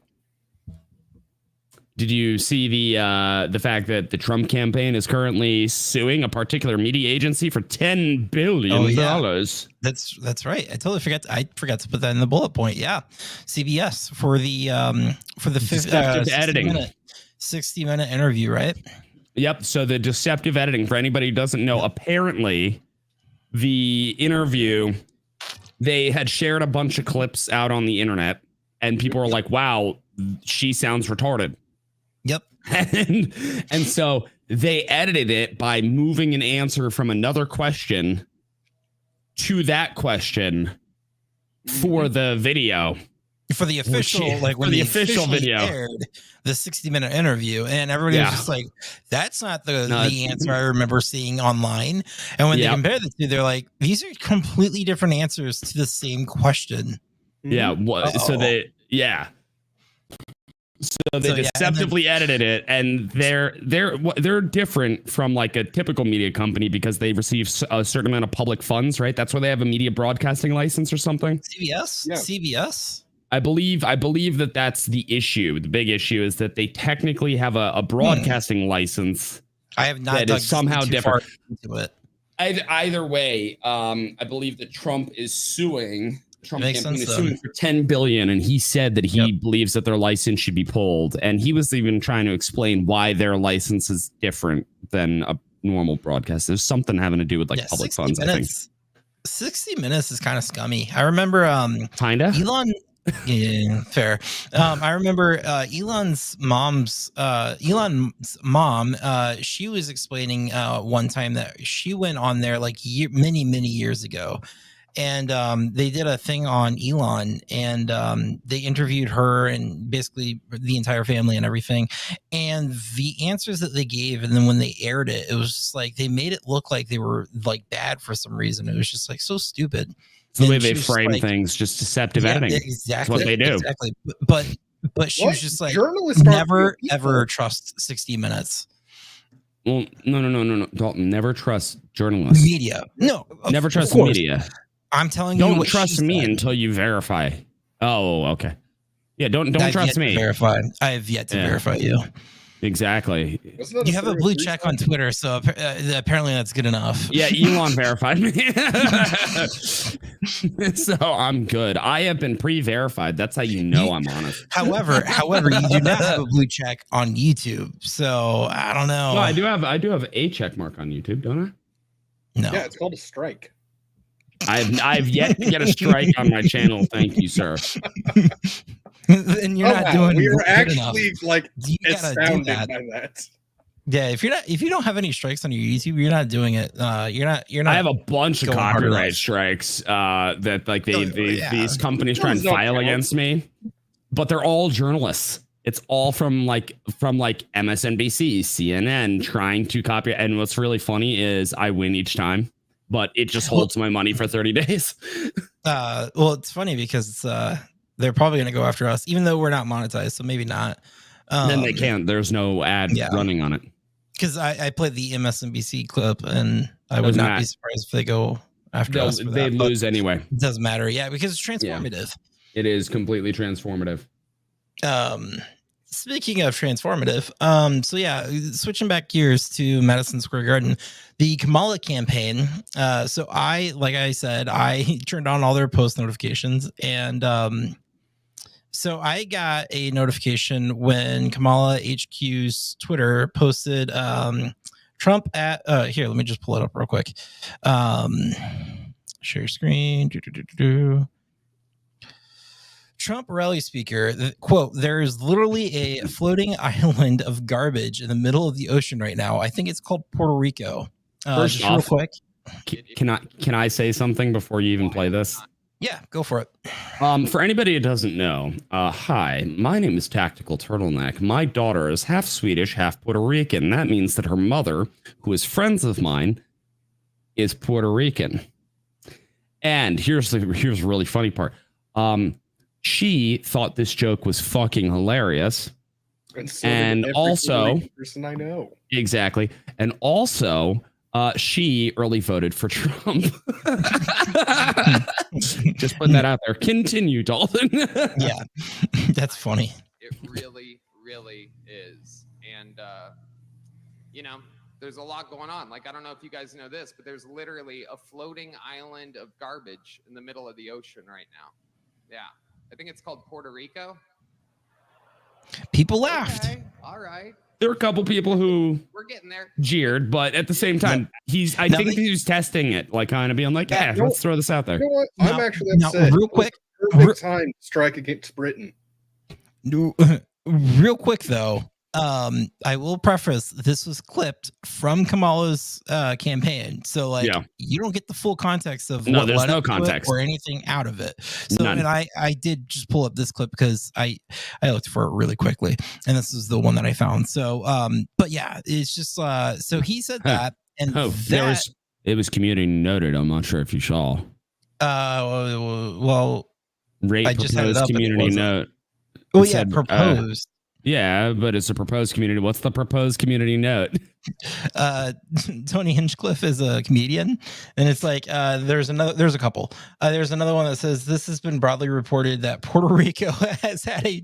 Did you see the fact that the Trump campaign is currently suing a particular media agency for $10 billion? That's right. I totally forgot. I forgot to put that in the bullet point. Yeah, CBS for the 60-minute interview, right? Yep. So the deceptive editing, for anybody who doesn't know, apparently the interview, they had shared a bunch of clips out on the internet, and people were like, "Wow, she sounds retarded." Yep. And so they edited it by moving an answer from another question to that question for the video. For the official, when the official video aired, the 60-minute interview, and everybody was just like, that's not the answer I remember seeing online. And when they compare the two, they're like, these are completely different answers to the same question. Yeah. So they deceptively edited it, and they're different from like a typical media company because they receive a certain amount of public funds, right? That's why they have a media broadcasting license or something. CBS? Yeah. CBS? I believe that's the issue. The big issue is that they technically have a broadcasting license. I have not that is somehow different into it. Either way, I believe that Trump is suing. Trump campaign is suing for $10 billion, and he said that he believes that their license should be pulled. And he was even trying to explain why their license is different than a normal broadcast. There's something having to do with like public funds. I think 60 Minutes is kind of scummy. I remember kinda Elon. Yeah, fair. I remember Elon's mom. She was explaining one time that she went on there like many years ago, and they did a thing on Elon, and they interviewed her and basically the entire family and everything. And the answers that they gave, and then when they aired it, it was just like they made it look like they were like bad for some reason. It was just like so stupid. The way they frame things, just deceptive editing. Exactly. That's what they do. Exactly. But she was just like, never ever trust 60 Minutes. Well, no. Dalton, never trust journalists. Media. No. Never trust the media. I'm telling you. Don't trust me until you verify. Oh, okay. Yeah, don't trust me. Verify. I have yet to verify you. Exactly. You have a blue check on Twitter, so apparently that's good enough. Yeah, Elon verified me. So I'm good. I have been pre-verified. That's how you know I'm honest. However, you do not have a blue check on YouTube. So I don't know. No, I do have a check mark on YouTube, don't I? No. Yeah, it's called a strike. I've yet to get a strike on my channel. Thank you, sir. And you're not doing. We were actually enough. Like astounded by that. Yeah, if you don't have any strikes on your YouTube, you're not doing it. You're not. I have a bunch of copyright strikes that like these companies try and file against me, but they're all journalists. It's all from MSNBC, CNN trying to copy. And what's really funny is I win each time. but it just holds my money for 30 days. Well, it's funny because they're probably going to go after us, even though we're not monetized. So maybe not. Then they can't. There's no ad running on it. Because I played the MSNBC clip, and I would not be surprised if they go after us. They lose anyway. It doesn't matter. Yeah, because it's transformative. Yeah. It is completely transformative. Speaking of transformative, so yeah, switching back gears to Madison Square Garden, the Kamala campaign. So like I said, I turned on all their post notifications, and so I got a notification when Kamala HQ's Twitter posted Trump at here. Let me just pull it up real quick. Share screen. Trump rally speaker, quote, "There is literally a floating island of garbage in the middle of the ocean right now. I think it's called Puerto Rico." First real off, quick. Can I say something before you even play this? Yeah, go for it. For anybody who doesn't know, hi, my name is Tactical Turtleneck. My daughter is half Swedish, half Puerto Rican. That means that her mother, who is friends of mine, is Puerto Rican. And here's the really funny part. She thought this joke was fucking hilarious. And also, person I know. Exactly. And also, she early voted for Trump. Just putting that out there. Continue, Dalton. Yeah, that's funny. It really, really is. And, there's a lot going on. Like, I don't know if you guys know this, but there's literally a floating island of garbage in the middle of the ocean right now. Yeah. I think it's called Puerto Rico. People laughed. Okay. All right. There were a couple people who we're getting there, jeered, but at the same time, I think he was testing it, like kind of being like, "Yeah, let's throw this out there." You know what? I'm actually upset. Real quick, perfect time to strike against Britain. Real quick though, I will preface this was clipped from Kamala's campaign, so you don't get the full context of there's no context or anything out of it. So None. and I did just pull up this clip because I looked for it really quickly, and this is the one that I found. So but yeah, it's just so he said that, and it was community noted. I'm not sure if you saw. Well, rate I just had it proposed up, community note. Oh yeah, proposed. Yeah, but it's a proposed community. What's the proposed community note? Tony Hinchcliffe is a comedian, and it's like there's a couple. There's another one that says this has been broadly reported that Puerto Rico has had a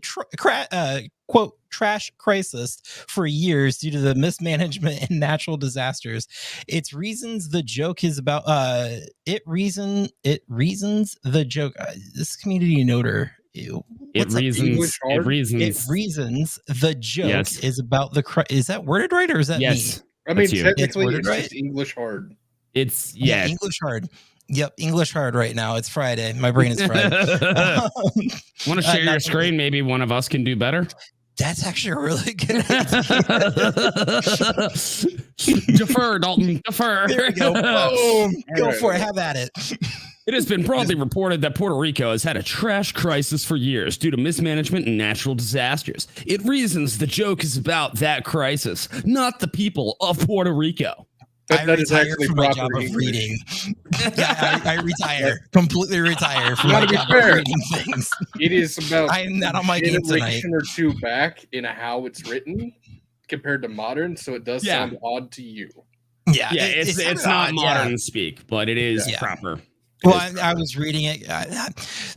quote trash crisis for years due to the mismanagement and natural disasters. It reasons the joke is about it reasons the joke. This community noter. It reasons the joke is about the is that worded right or is that me? I mean, technically it's just English hard. It's English hard. Yep, English hard right now. It's Friday. My brain is fried. Want to share your screen? Maybe one of us can do better. That's actually a really good idea. Defer, Dalton. Defer. There we go. Boom. Go for it. Have at it. It has been broadly reported that Puerto Rico has had a trash crisis for years due to mismanagement and natural disasters. It reasons the joke is about that crisis, not the people of Puerto Rico. I retire from my job of reading. Yeah, I retire. Completely retire from my job of reading things. It is about I am not on my game tonight. Generation or two back in how it's written compared to modern, so it does sound odd to you. Yeah, it's not modern speak, but it is proper. Well, I was reading it.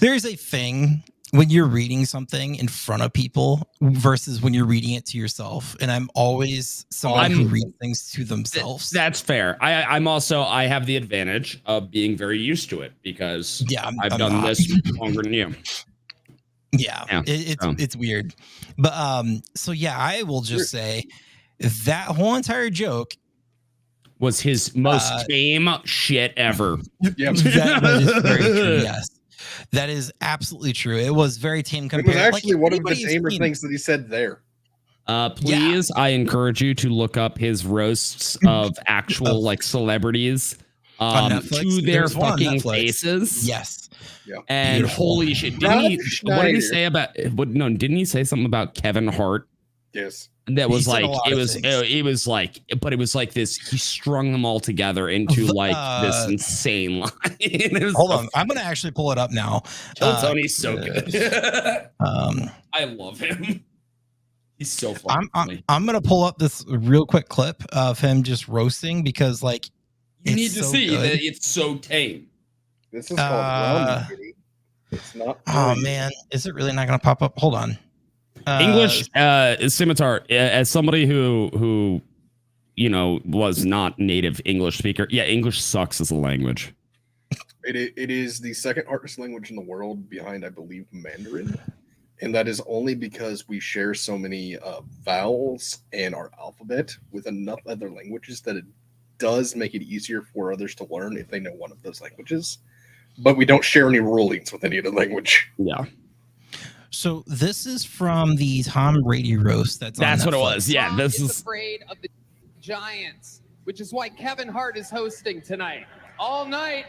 There's a thing when you're reading something in front of people versus when you're reading it to yourself. And I'm always someone who reads things to themselves. That's fair. I have the advantage of being very used to it because I've done this longer than you. Yeah. It's weird. But so yeah, I will just say that whole entire joke was his most tame shit ever. Yep. That is very true. Yes, that is absolutely true. It was very tame. It was actually one of the tamer things that he said there. Please, I encourage you to look up his roasts of actual celebrities to their fucking faces. Yes. Yeah. And holy shit! What did he say about? Didn't he say something about Kevin Hart? Yes. That was He said like a lot it of was things. it was like, but it was like this. He strung them all together into like this insane line. It was Hold so on, I'm gonna actually pull it up now. Kill Tony's so good. Um, I love him. He's so funny. I'm gonna pull up this real quick clip of him just roasting because like You need it's to so see good. that it's so tame. This is called Rum Kitty. It's not. Oh man, is it really not gonna pop up? Hold on. English scimitar, as somebody who was not native English speaker. Yeah, English sucks as a language. It is the second hardest language in the world behind, I believe, Mandarin. And that is only because we share so many vowels and our alphabet with enough other languages that it does make it easier for others to learn if they know one of those languages. But we don't share any rulings with any other language. Yeah. So this is from the Tom Brady roast. That's what Netflix. it was. Yeah, Tom this is is afraid of the Giants, which is why Kevin Hart is hosting tonight. All night,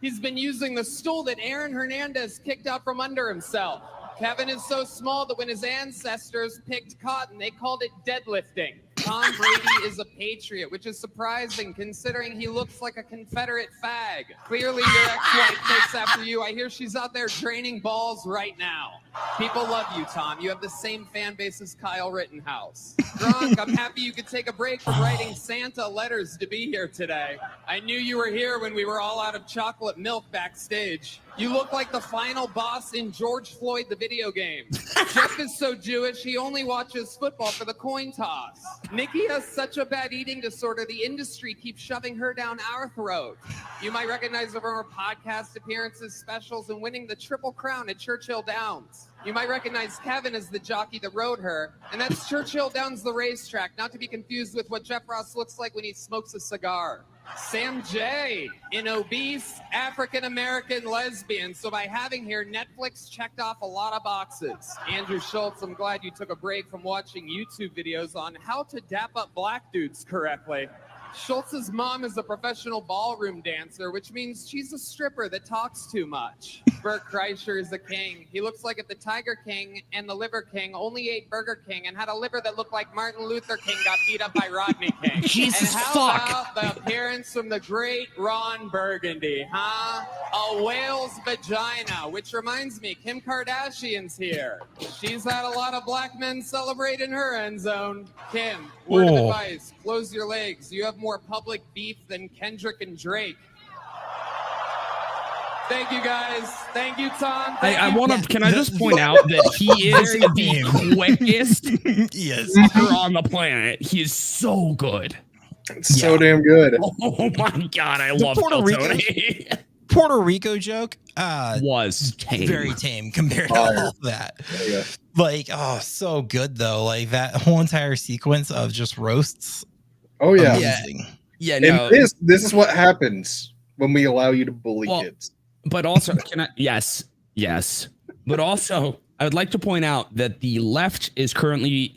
he's been using the stool that Aaron Hernandez kicked out from under himself. Kevin is so small that when his ancestors picked cotton, they called it deadlifting. Tom Brady is a patriot, which is surprising considering he looks like a Confederate fag. Clearly, your ex-wife takes after you. I hear she's out there training balls right now. People love you, Tom. You have the same fan base as Kyle Rittenhouse. Gronk, I'm happy you could take a break from writing Santa letters to be here today. I knew you were here when we were all out of chocolate milk backstage. You look like the final boss in George Floyd, the video game. Jeff is so Jewish, he only watches football for the coin toss. Nikki has such a bad eating disorder, the industry keeps shoving her down our throat. You might recognize her from her podcast appearances, specials, and winning the Triple Crown at Churchill Downs. You might recognize Kevin as the jockey that rode her, and that's Churchill Downs, the racetrack, not to be confused with what Jeff Ross looks like when he smokes a cigar. Sam J, an obese African-American lesbian. So by having here, Netflix checked off a lot of boxes. Andrew Schultz, I'm glad you took a break from watching YouTube videos on how to dap up black dudes correctly. Schultz's mom is a professional ballroom dancer, which means she's a stripper that talks too much. Bert Kreischer is a king. He looks like if the Tiger King and the Liver King only ate Burger King and had a liver that looked like Martin Luther King got beat up by Rodney King. Jesus and how fuck. about the appearance from the great Ron Burgundy, huh? A whale's vagina, which reminds me, Kim Kardashian's here. She's had a lot of black men celebrate in her end zone. Kim, word of advice, close your legs. You have more public beef than Kendrick and Drake. Thank you, guys. Thank you, Tom. I want to. Can I just point out that he is the quickest Yes. talker on the planet? He is so good. It's so damn good. Oh my god, I love Puerto Rico Tony. Puerto Rico joke Was tame. very tame compared to all of that. Yeah. Like, oh, so good though. Like that whole entire sequence of just roasts. Oh yeah. Amazing. Yeah, And no. this is what happens when we allow you to bully kids. But also, can I? Yes. But also, I would like to point out that the left is currently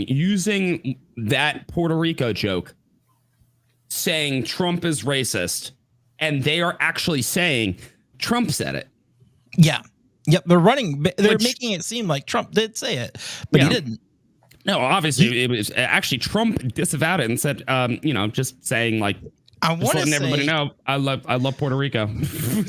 using that Puerto Rico joke, saying Trump is racist, and they are actually saying Trump said it. Yeah. Yep. They're making it seem like Trump did say it, but he didn't. No, obviously, it was actually Trump disavowed it and said, just saying like, I want to letting say everybody know I love Puerto Rico.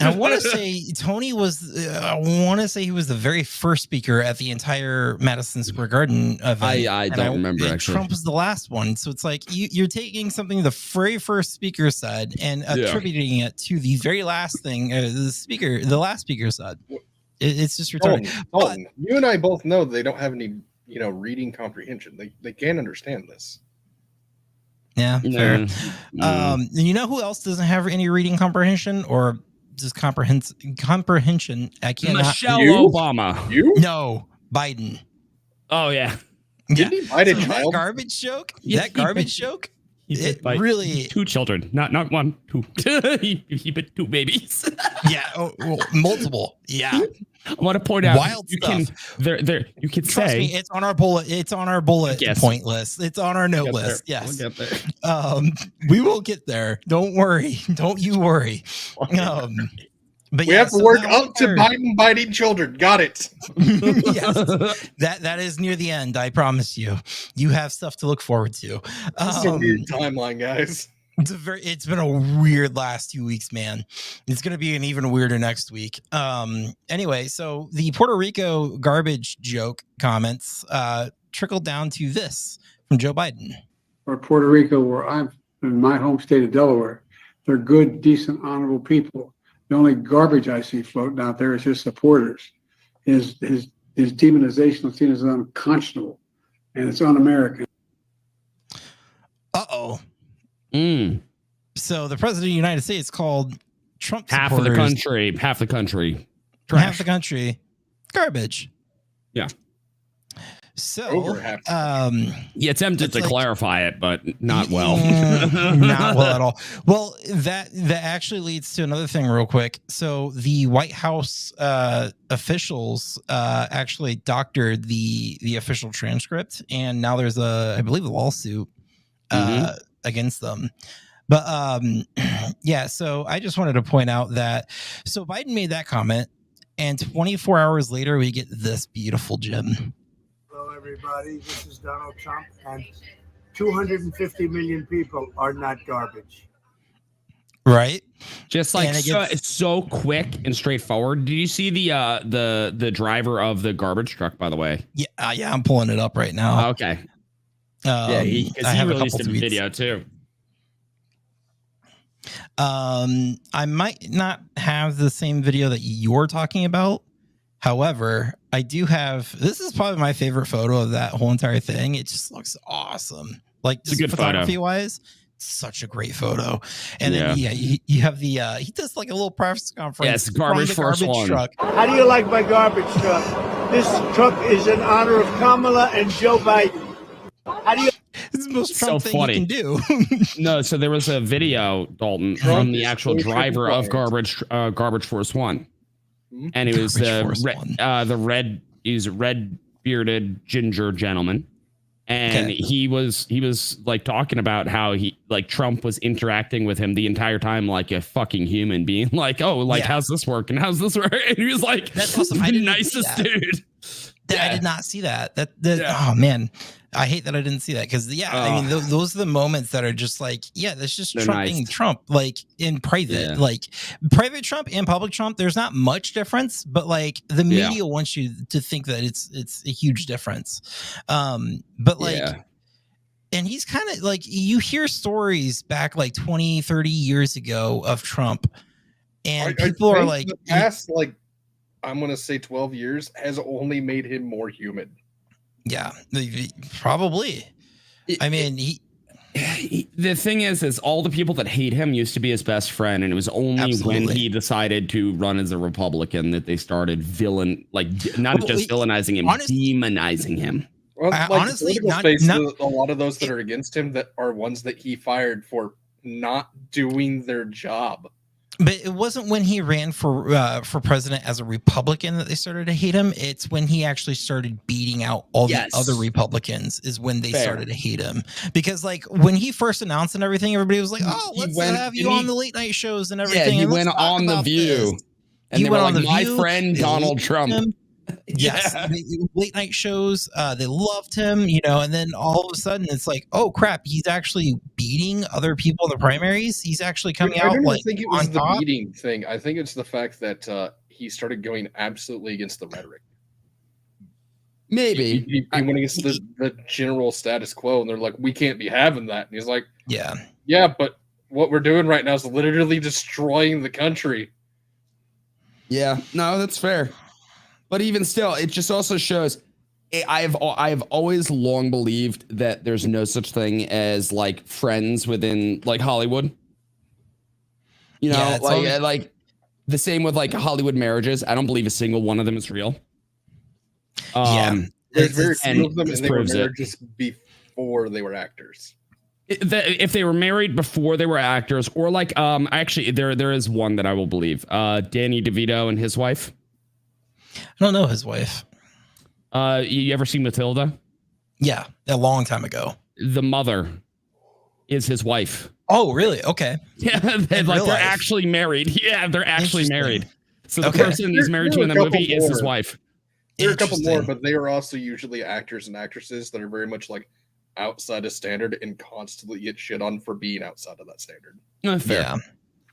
I want to say Tony was. I want to say he was the very first speaker at the entire Madison Square Garden event. I don't remember actually. Trump was the last one, so it's like you're taking something the very first speaker said and attributing it to the very last thing the last speaker said. It's just retarded. Dalton, you and I both know they don't have any reading comprehension. They can't understand this. Yeah, fair. You know who else doesn't have any reading comprehension or just comprehension? I can't. Michelle Obama. You? No, Biden. Oh yeah. Didn't he bite a That child? garbage joke. Yeah, That garbage joke. It really 2 children, not 1, 2. he bit 2 babies. Yeah, multiple. Yeah. I want to point out Wild you stuff. can you can Trust say me, it's on our bullet. It's on our bullet point list. It's on our note list. Yes. We'll get there. We will get there. Don't worry. Don't you worry. But we have to work up to Biden biting children. Got it. Yes, that is near the end. I promise you. You have stuff to look forward to. This is a weird timeline, guys. It's been a weird last 2 weeks, man. It's going to be an even weirder next week. Anyway, so the Puerto Rico garbage joke comments trickled down to this from Joe Biden. Or Puerto Rico, where I'm in my home state of Delaware, they're good, decent, honorable people. The only garbage I see floating out there is his supporters. His demonization is seen as unconscionable, and it's un-American. Uh-oh. So the president of the United States called Trump half supporters, the country half the country garbage. Yeah. So he attempted to clarify it, but not well. Not well at all. Well, that actually leads to another thing real quick. So the White House officials actually doctored the official transcript, and now there's I believe a lawsuit against them. But yeah, so I just wanted to point out that so Biden made that comment, and 24 hours later we get this beautiful gem. Hello, everybody. This is Donald Trump, and 250 million people are not garbage. Right? Just like it's so quick and straightforward. Did you see the driver of the garbage truck, by the way? Yeah, I'm pulling it up right now. Okay. Yeah, he released a video too. I might not have the same video that you're talking about. However, I do have, this is probably my favorite photo of that whole entire thing. It just looks awesome. Like, it's a good photography wise, such a great photo. And then you have the he does like a little press conference. Yes, garbage truck. How do you like my garbage truck? This truck is in honor of Kamala and Joe Biden. How do you? It's the most Trump thing you can do. No, so there was a video, Dalton, from the actual driver of Garbage Force One, and it was the red bearded ginger gentleman, and he was like talking about how Trump was interacting with him the entire time like a fucking human being, like, oh, like how's this work and how's this work, and he was like, that's awesome. the nicest dude. I did not see that. Oh man, I hate that I didn't see that because I mean those are the moments that are just like that's just Trump being Trump, like in private, like private Trump and public Trump. There's not much difference, but like the media wants you to think that it's a huge difference. But like, and he's kind of like, you hear stories back like 20, 30 years ago of Trump, and people are like, the past I'm going to say 12 years has only made him more human. Yeah, probably. I mean, the thing is all the people that hate him used to be his best friend, and it was only when he decided to run as a Republican that they started villainizing him, demonizing him. Well, honestly, a lot of those that are against him that are ones that he fired for not doing their job. But it wasn't when he ran for president as a Republican that they started to hate him. It's when he actually started beating out all the other Republicans is when they started to hate him. Because like when he first announced and everything, everybody was like, "Oh, let's have you on the late night shows and everything." Yeah, he went on The View, and he went on my friend Donald Trump. Yes, late night shows. They loved him, and then all of a sudden it's like, oh crap, he's actually beating other people in the primaries. He's actually coming out. I think it was the beating thing. I think it's the fact that he started going absolutely against the rhetoric. Maybe he went against the general status quo, and they're like, we can't be having that. And he's like, yeah, but what we're doing right now is literally destroying the country. Yeah, no, that's fair. But even still, it just also shows I've always long believed that there's no such thing as like friends within like Hollywood. Like the same with like Hollywood marriages. I don't believe a single one of them is real. There's very few of them, and they were marriages before they were actors. If they were married before they were actors, or like actually there is one that I will believe. Danny DeVito and his wife. I don't know his wife. You ever seen Matilda? Yeah, a long time ago. The mother is his wife. Oh, really? Okay. Yeah, they're actually married. Yeah, they're actually married. So the person he's married to in the movie is his wife. There are a couple more, but they are also usually actors and actresses that are very much like outside of standard and constantly get shit on for being outside of that standard. Fair. Yeah.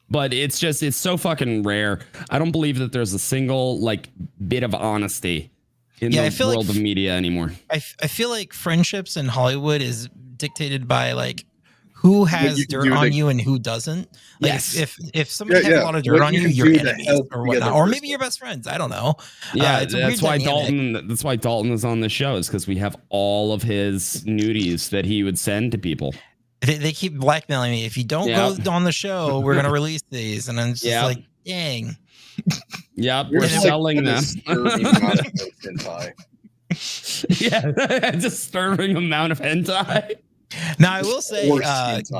But it's so fucking rare. I don't believe that there's a single like bit of honesty in the world of media anymore. I feel like friendships in Hollywood is dictated by like who has dirt on you and who doesn't. Like if somebody has a lot of dirt on you, you're enemies or whatnot. Or maybe you're best friends. I don't know. Yeah, that's why Dalton is on the show, is because we have all of his nudies that he would send to people. They keep blackmailing me. If you don't go on the show, we're gonna release these. And I'm just like, dang. Yep, we're selling them. Disturbing amount of hentai. Now I will say,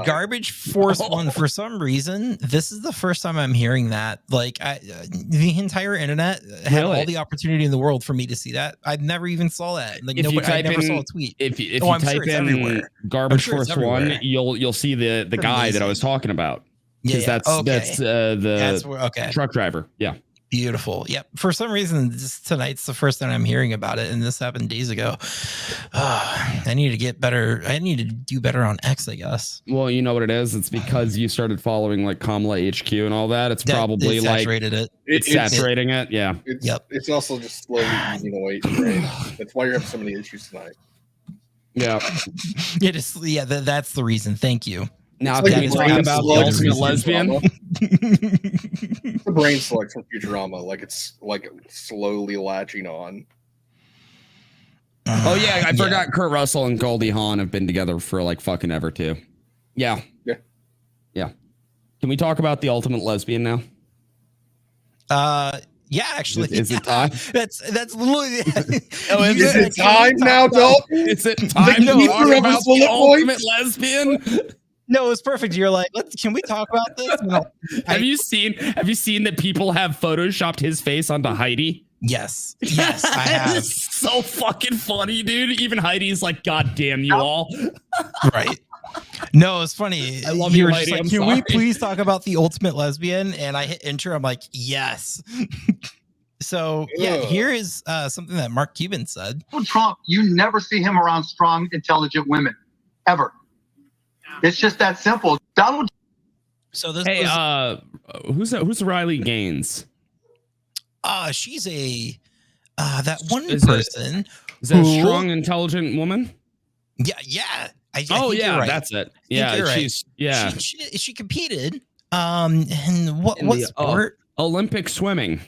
Garbage Force One. For some reason, this is the first time I'm hearing that. Like, the entire internet had all the opportunity in the world for me to see that. I never even saw that. Like, I never saw a tweet. If you type in Garbage Force One, you'll see the guy that I was talking about. Because that's the truck driver. Yeah. Beautiful. Yep. For some reason, tonight's the first time I'm hearing about it, and this happened days ago. I need to get better. I need to do better on X, I guess. Well, you know what it is? It's because you started following like Kamala HQ and all that. It's probably it's saturating it. Yeah. It's also just slowly eating away. That's why you're having so many issues tonight. Yeah. That's the reason. Thank you. Now, can we talk about the ultimate lesbian? The brain slugs from Futurama, like it's like slowly latching on. Oh yeah, I forgot Kurt Russell and Goldie Hawn have been together for like fucking ever too. Yeah. Can we talk about the ultimate lesbian now? Yeah, actually. Is it time? That's literally. Is it time now, Dalton? Is it time to talk about the ultimate lesbian? No, it was perfect. You're like, can we talk about this? No. Have you seen that people have photoshopped his face onto Heidi? Yes, I have. It's so fucking funny, dude. Even Heidi's like, God damn you all. Right. No, it's funny. I love you, Heidi. Like, can we please talk about the ultimate lesbian? And I hit enter. I'm like, yes. So here is something that Mark Cuban said. Trump, you never see him around strong, intelligent women, ever. It's just that simple. Donald. So this. Hey, who's Riley Gaines? She's that one person. Is that a strong, intelligent woman? Yeah. I right. That's it. Yeah, she's right. She competed. And what sport? Olympic swimming.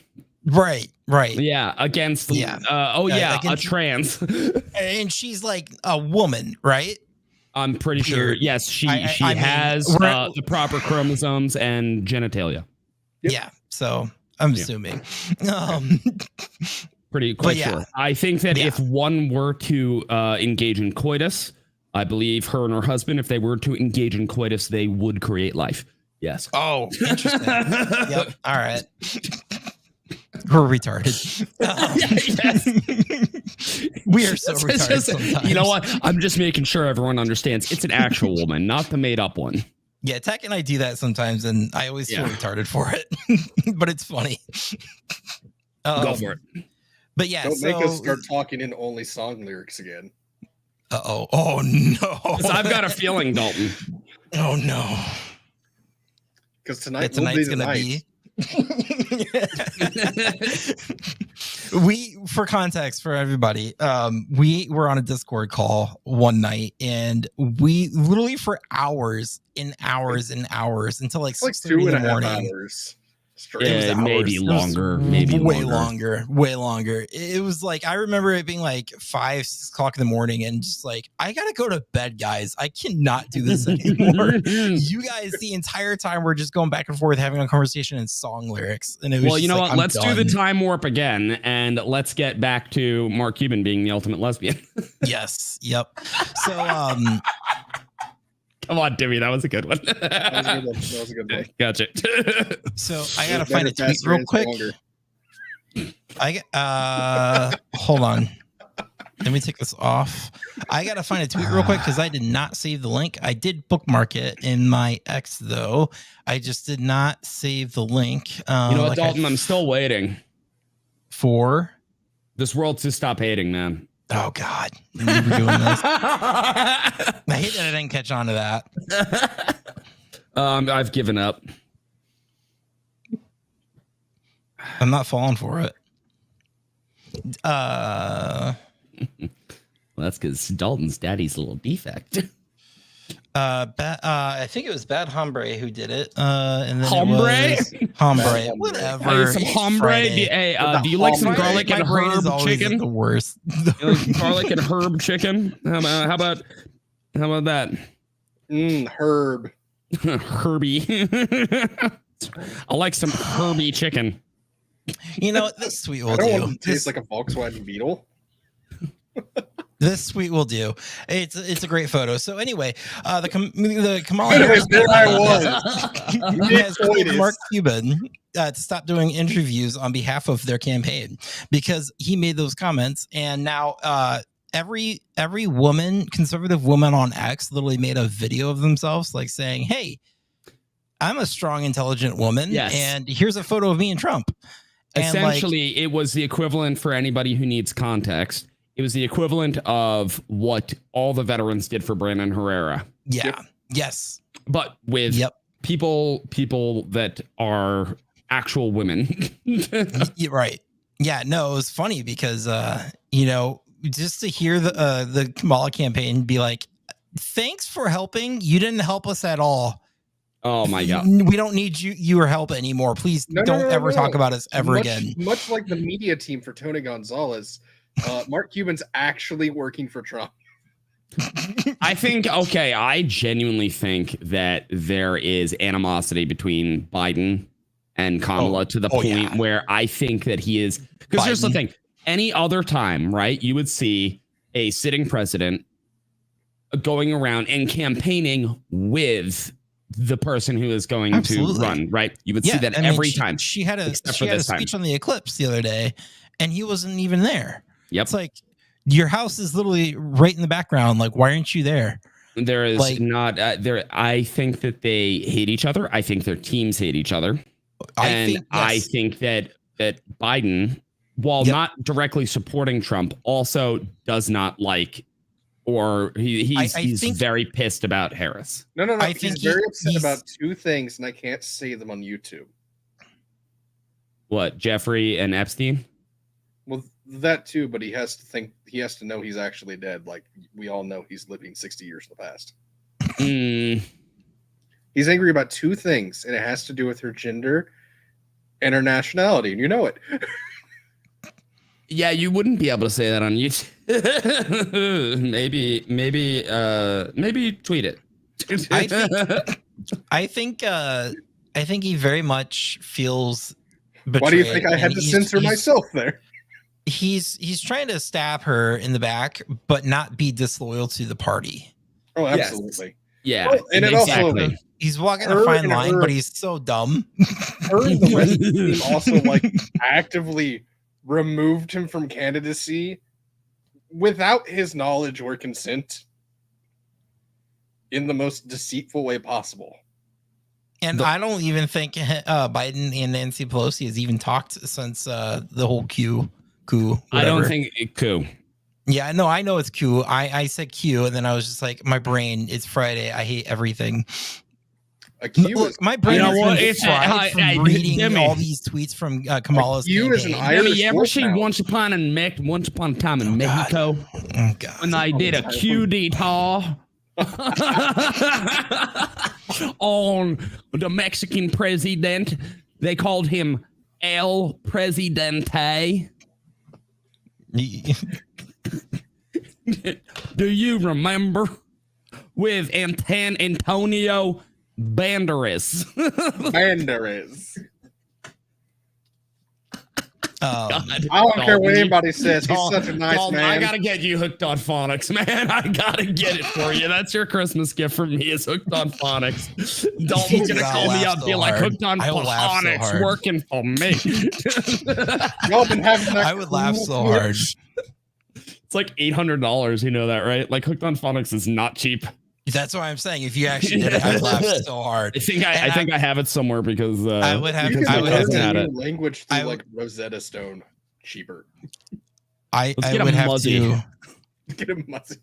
Right. Yeah, against a trans. And she's like a woman, right? I'm pretty sure. Yes, she has the proper chromosomes and genitalia. Yep. Yeah, so I'm assuming. Pretty quite sure. I think that if one were to engage in coitus, I believe her and her husband, if they were to engage in coitus, they would create life. Yes. Oh, interesting. Yep. All right. We're retarded. We are so retarded sometimes. You know what? I'm just making sure everyone understands. It's an actual woman, not the made up one. Yeah, Tech and I do that sometimes, and I always feel retarded for it. But it's funny. Go for it. But yeah, don't make us start talking in only song lyrics again. Uh-oh. Oh, no. I've got a feeling, Dalton. Oh, no. Because tonight's going to be... For context for everybody, we were on a Discord call one night, and we literally for hours and hours and hours until like 6:30 in the morning. Yeah, maybe longer, way longer. It was like, I remember it being like 5-6 o'clock in the morning, and just like, I gotta go to bed, guys. I cannot do this anymore. You guys, the entire time, we're just going back and forth having a conversation in song lyrics, and it was you know what? Let's do the time warp again, and let's get back to Mark Cuban being the ultimate lesbian. Yes. Yep. So come on, Timmy. That was a good one. That was a good one. Gotcha. So I gotta find a tweet real quick. Hold on. Let me take this off. I got to find a tweet real quick because I did not save the link. I did bookmark it in my X, though. I just did not save the link. You know what, Dalton? I'm still waiting for this world to stop hating, man. Oh, God. We were doing this. I hate that I didn't catch on to that. I've given up. I'm not falling for it. Well, that's because Dalton's daddy's a little defect. I think it was Bad Hombre who did it. And then Hombre? Hombre. Whatever. Some hombre. Do you like some garlic and herb chicken? The worst. You like some garlic and herb chicken? How about that? Herb. Herbie. I like some Herbie chicken. You know what? This tweet will I don't do. want it to taste like a Volkswagen Beetle. This tweet will do. It's a great photo. So anyway, the Kamala Harris There I was. has told Mark Cuban to stop doing interviews on behalf of their campaign because he made those comments, and now every woman, conservative woman on X, literally made a video of themselves like saying, "Hey, I'm a strong, intelligent woman, and here's a photo of me and Trump." And essentially, it was the equivalent for anybody who needs context. It was the equivalent of what all the veterans did for Brandon Herrera. Yeah. Yep. Yes. But with people that are actual women. Right. Yeah. No, it was funny because, just to hear the Kamala campaign be like, thanks for helping. You didn't help us at all. Oh my God. We don't need your help anymore. Please don't ever talk about us ever again. Much like the media team for Tony Gonzalez, Mark Cuban's actually working for Trump. I genuinely think that there is animosity between Biden and Kamala to the point where I think that he is, because here's the thing. Any other time, right, you would see a sitting president going around and campaigning with the person who is going to run, right? You would see that every time. She had a speech on the eclipse the other day, and he wasn't even there. Yep. It's like your house is literally right in the background. Like, why aren't you there? There is not there. I think that they hate each other. I think their teams hate each other. I think that Biden, while not directly supporting Trump, also does not like, or he's very pissed about Harris. No. He's very upset about two things, and I can't say them on YouTube. What, Jeffrey and Epstein? Well, that too, but he has to know he's actually dead. Like we all know, he's living 60 years in the past. He's angry about two things, and it has to do with her gender and her nationality, and you know it. Yeah, you wouldn't be able to say that on YouTube. maybe tweet it. I think he very much feels betrayed. Why do you think I had to censor myself there? He's trying to stab her in the back, but not be disloyal to the party. Oh, absolutely. Yes. Yeah, well, and exactly. It also he's walking a fine line, but he's so dumb. Her and the rest of the team also actively removed him from candidacy without his knowledge or consent in the most deceitful way possible. And I don't even think Biden and Nancy Pelosi has even talked since the whole coup. Whatever. I don't think coup. Yeah, no, I know it's coup. I said Q, and then I was just like, my brain, it's Friday. I hate everything. Look, my brain is fried from reading all these tweets from Kamala's campaign. You ever seen Once Upon a Time in Mexico? Oh, God. When they did a coup d'etat on the Mexican president, they called him El Presidente. Do you remember with Antonio Banderas? I don't care what anybody says. He's such a nice man. I gotta get you hooked on phonics, man. I gotta get it for you. That's your Christmas gift from me. Is hooked on phonics. Dalton's gonna call me up and be like, hooked on phonics, working for me. Y'all been having that. I would laugh so hard. It's like $800. You know that, right? Like Hooked on Phonics is not cheap. That's what I'm saying. If you actually did it, I'd laugh so hard. I think I have it somewhere because I would have. You can learn a at new it. language through like Rosetta Stone cheaper. I Let's get would a have muzzy. to. Get a muzzy.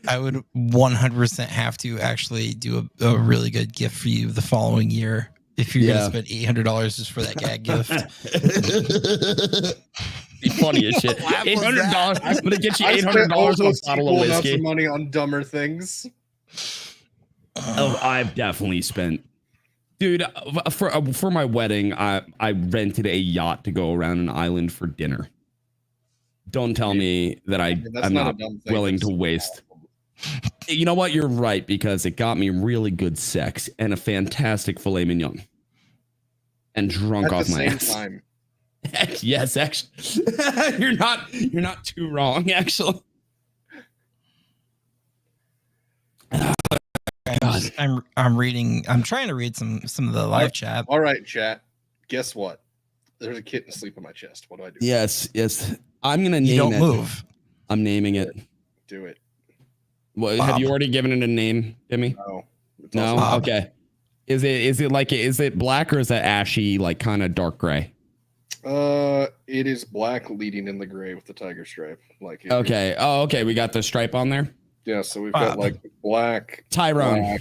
I would 100% have to actually do a really good gift for you the following year if you're gonna spend $800 just for that gag gift. Be funny as shit. $800. I'm gonna get you $800 on a bottle of whiskey. Money on dumber things. Oh, I've definitely spent, dude. For my wedding, I rented a yacht to go around an island for dinner. Don't tell me that I'm not willing to waste. You know what? You're right, because it got me really good sex and a fantastic filet mignon, and drunk off my ass. Time. Yes, actually, you're not too wrong, actually. I'm reading. I'm trying to read some of the live chat. All right, chat. Guess what? There's a kitten asleep on my chest. What do I do? Yes. I'm gonna name it. You don't move. I'm naming it. Do it. Well, have you already given it a name, Jimmy? No. No. Okay. Is it black or is it ashy, like kind of dark gray? It is black leading in the gray with the tiger stripe. Like. Okay. Oh, okay. We got the stripe on there. Yeah. So we've got like black. Tyrone.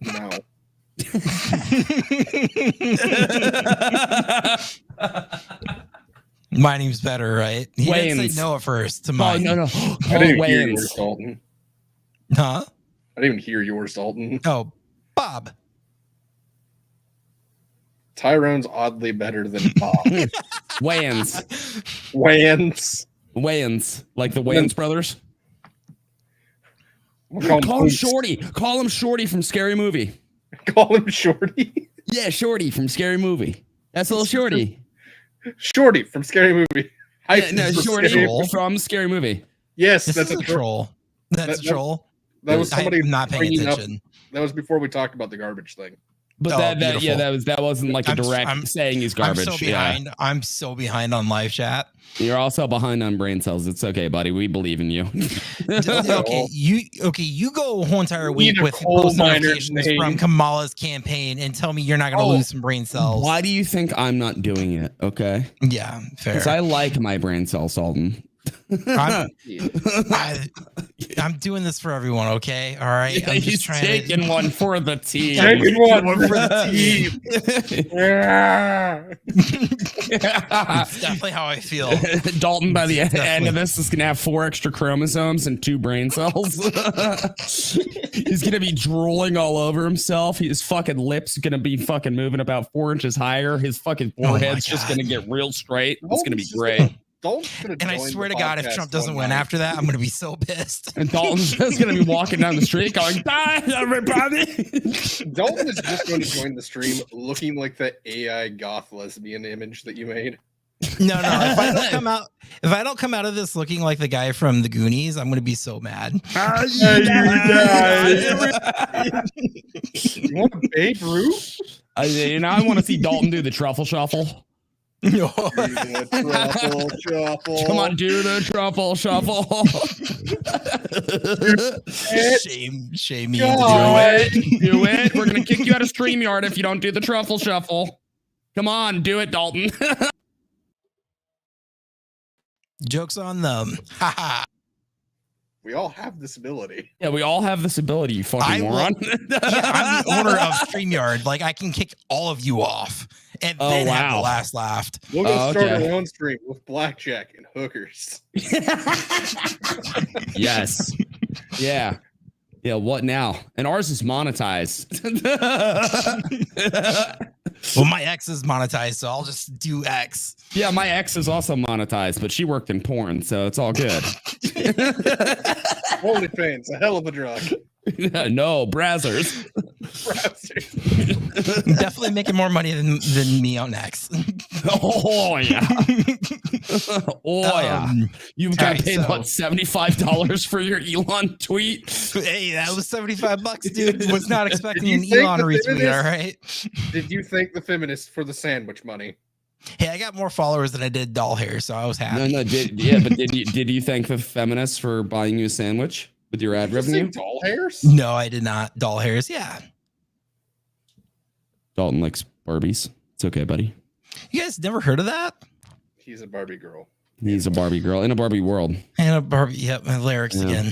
No. My name's better, right? He didn't Wayans. say no at first to mine. Oh, no. I didn't hear Wayans. yours, Dalton. Huh? I didn't even hear yours, Dalton. Oh, Bob. Tyrone's oddly better than Bob. Wayans. Wayans. Like the Wayans brothers. Call him Shorty. Call him Shorty from Scary Movie. Call him Shorty? Yeah, Shorty from Scary Movie. That's little Shorty. Shorty from Scary Movie. Yeah, no, Shorty Scary. from Scary Movie. Yes, This that's is a troll. That's a troll. That was somebody I'm not paying bringing up- attention. That was before we talked about the garbage thing. But that wasn't like a direct saying he's garbage. I'm so behind. I'm so behind on live chat. You're also behind on brain cells. It's okay, buddy. We believe in you. You go a whole entire week Need a with coal post miner's notifications name. from Kamala's campaign and tell me you're not going to lose some brain cells. Why do you think I'm not doing it? Okay. Yeah, fair. Because I like my brain cells, Alden. I'm doing this for everyone, okay? All right. Yeah, I'm he's just trying taking one for the team. Taking one for the team. It's definitely how I feel. Dalton, by the end of this, is going to have 4 extra chromosomes and 2 brain cells. He's going to be drooling all over himself. His fucking lips going to be fucking moving about 4 inches higher. His fucking forehead's just going to get real straight. It's going to be great. And I swear to God, if Trump doesn't win after that, I'm going to be so pissed. And Dalton's just going to be walking down the street going, "Bye, everybody." Dalton is just going to join the stream looking like the AI goth lesbian image that you made. No. If I don't come out of this looking like the guy from the Goonies, I'm going to be so mad. You want a Babe Ruth? I want to see Dalton do the truffle shuffle. Truffle. Come on, do the truffle shuffle. Shame me. Do it. We're going to kick you out of StreamYard if you don't do the truffle shuffle. Come on, do it, Dalton. Joke's on them. We all have this ability. Yeah, we all have this ability, you fucking moron. I'm the owner of StreamYard. Like, I can kick all of you off and then have the last laughed. We'll go start our own stream with blackjack and hookers. Yes. Yeah. Yeah, what now? And ours is monetized. Well, my ex is monetized, so I'll just do X. Yeah, my ex is also monetized, but she worked in porn, so it's all good. OnlyFans, a hell of a drug. No, Brazzers. Definitely making more money than me on X. Oh, yeah. Yeah. You got paid, what, $75 for your Elon tweet? Hey, that was $75, dude. Was not expecting an Elon retweet, all right? Did you thank the feminists for the sandwich money? Hey, I got more followers than I did doll hair, so I was happy. No, did you thank the feminists for buying you a sandwich with your ad revenue? Doll hairs? No, I did not. Doll hairs, yeah. Dalton likes Barbies. It's okay, buddy. You guys never heard of that? He's a Barbie girl. He's a Barbie girl in a Barbie world. And a Barbie. Yep, my lyrics again.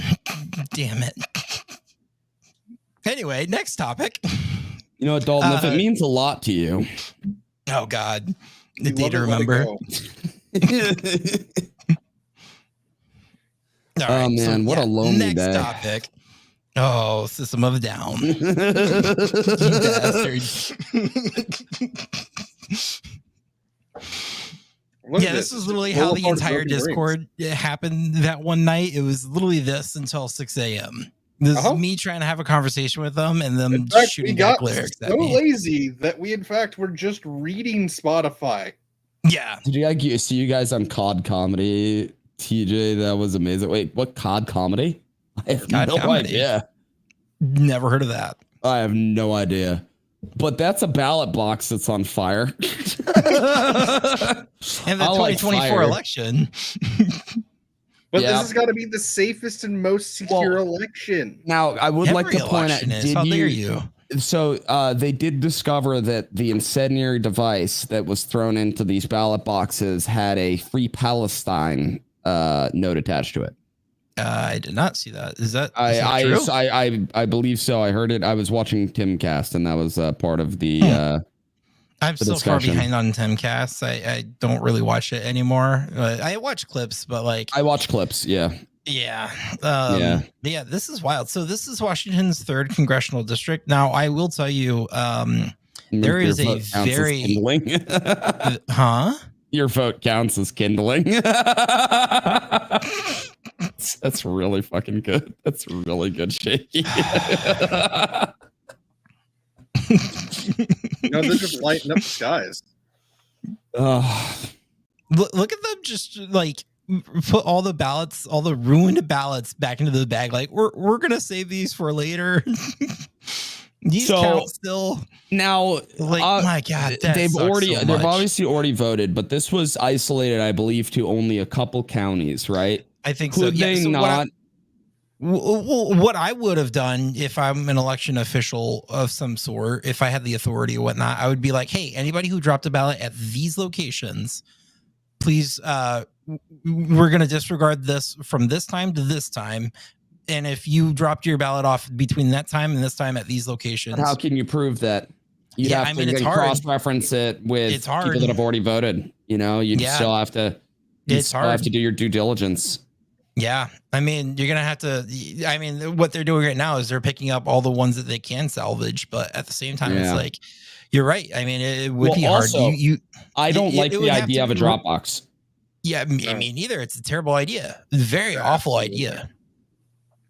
Damn it. Anyway, next topic. You know what, Dalton? If it means a lot to you. Oh God, the You day love to it, let it remember. go. All Oh, man, what a lonely next day. topic. Oh, System of a Down. You bastard. Look Yeah, at this was It's literally full how of the hard entire broken rings. Discord happened that one night. It was literally this until 6 a.m. This is me trying to have a conversation with them and them In fact, we shooting got back lyrics at so me. lazy that we, in fact, were just reading Spotify. Yeah. Did you see you guys on COD Comedy? TJ, that was amazing. Wait, what COD Comedy? I have COD no Comedy? idea. Never heard of that. I have no idea. But that's a ballot box that's on fire. And the I like 2024 fire. election. But Yeah. this has got to be the safest and most secure election. Now, I would like Every to point out, election is. How dare you? So they did discover that the incendiary device that was thrown into these ballot boxes had a Free Palestine note attached to it. I did not see that. Is that true? I believe so. I heard it. I was watching Timcast, and that was part of the. I'm the so far discussion. behind on Timcast. I don't really watch it anymore. I watch clips, but like I watch clips. Yeah. yeah. Yeah. Yeah, this is wild. So this is Washington's 3rd congressional district. Now, I will tell you, there is a very kindling. huh? Your vote counts as kindling. That's really fucking good. That's really good, Shaky. No, they're just lighting up the skies. Look at them just like put all the ballots, all the ruined ballots back into the bag. Like we're gonna save these for later. These count still. Now, like my God, that they've sucks already, so they've much. obviously already voted, but this was isolated, I believe, to only a couple counties, right? I think Could so. Yeah, they so not? what I would have done if I'm an election official of some sort, if I had the authority or whatnot, I would be like, hey, anybody who dropped a ballot at these locations, please, we're going to disregard this from this time to this time. And if you dropped your ballot off between that time and this time at these locations, How can you prove that? You'd Yeah, have I mean, to it's then hard. cross-reference it with It's hard. people that have already voted. You know, you'd Yeah. still have to. You'd It's still hard. have to do your due diligence. yeah, I mean, you're going to have to, I mean, what they're doing right now is they're picking up all the ones that they can salvage. But at the same time, it's Yeah. like, you're right. I mean, it would Well, be hard. also, I don't it- like it the would have idea to of a be- Dropbox. Yeah, me neither. It's a terrible idea. Very awful idea.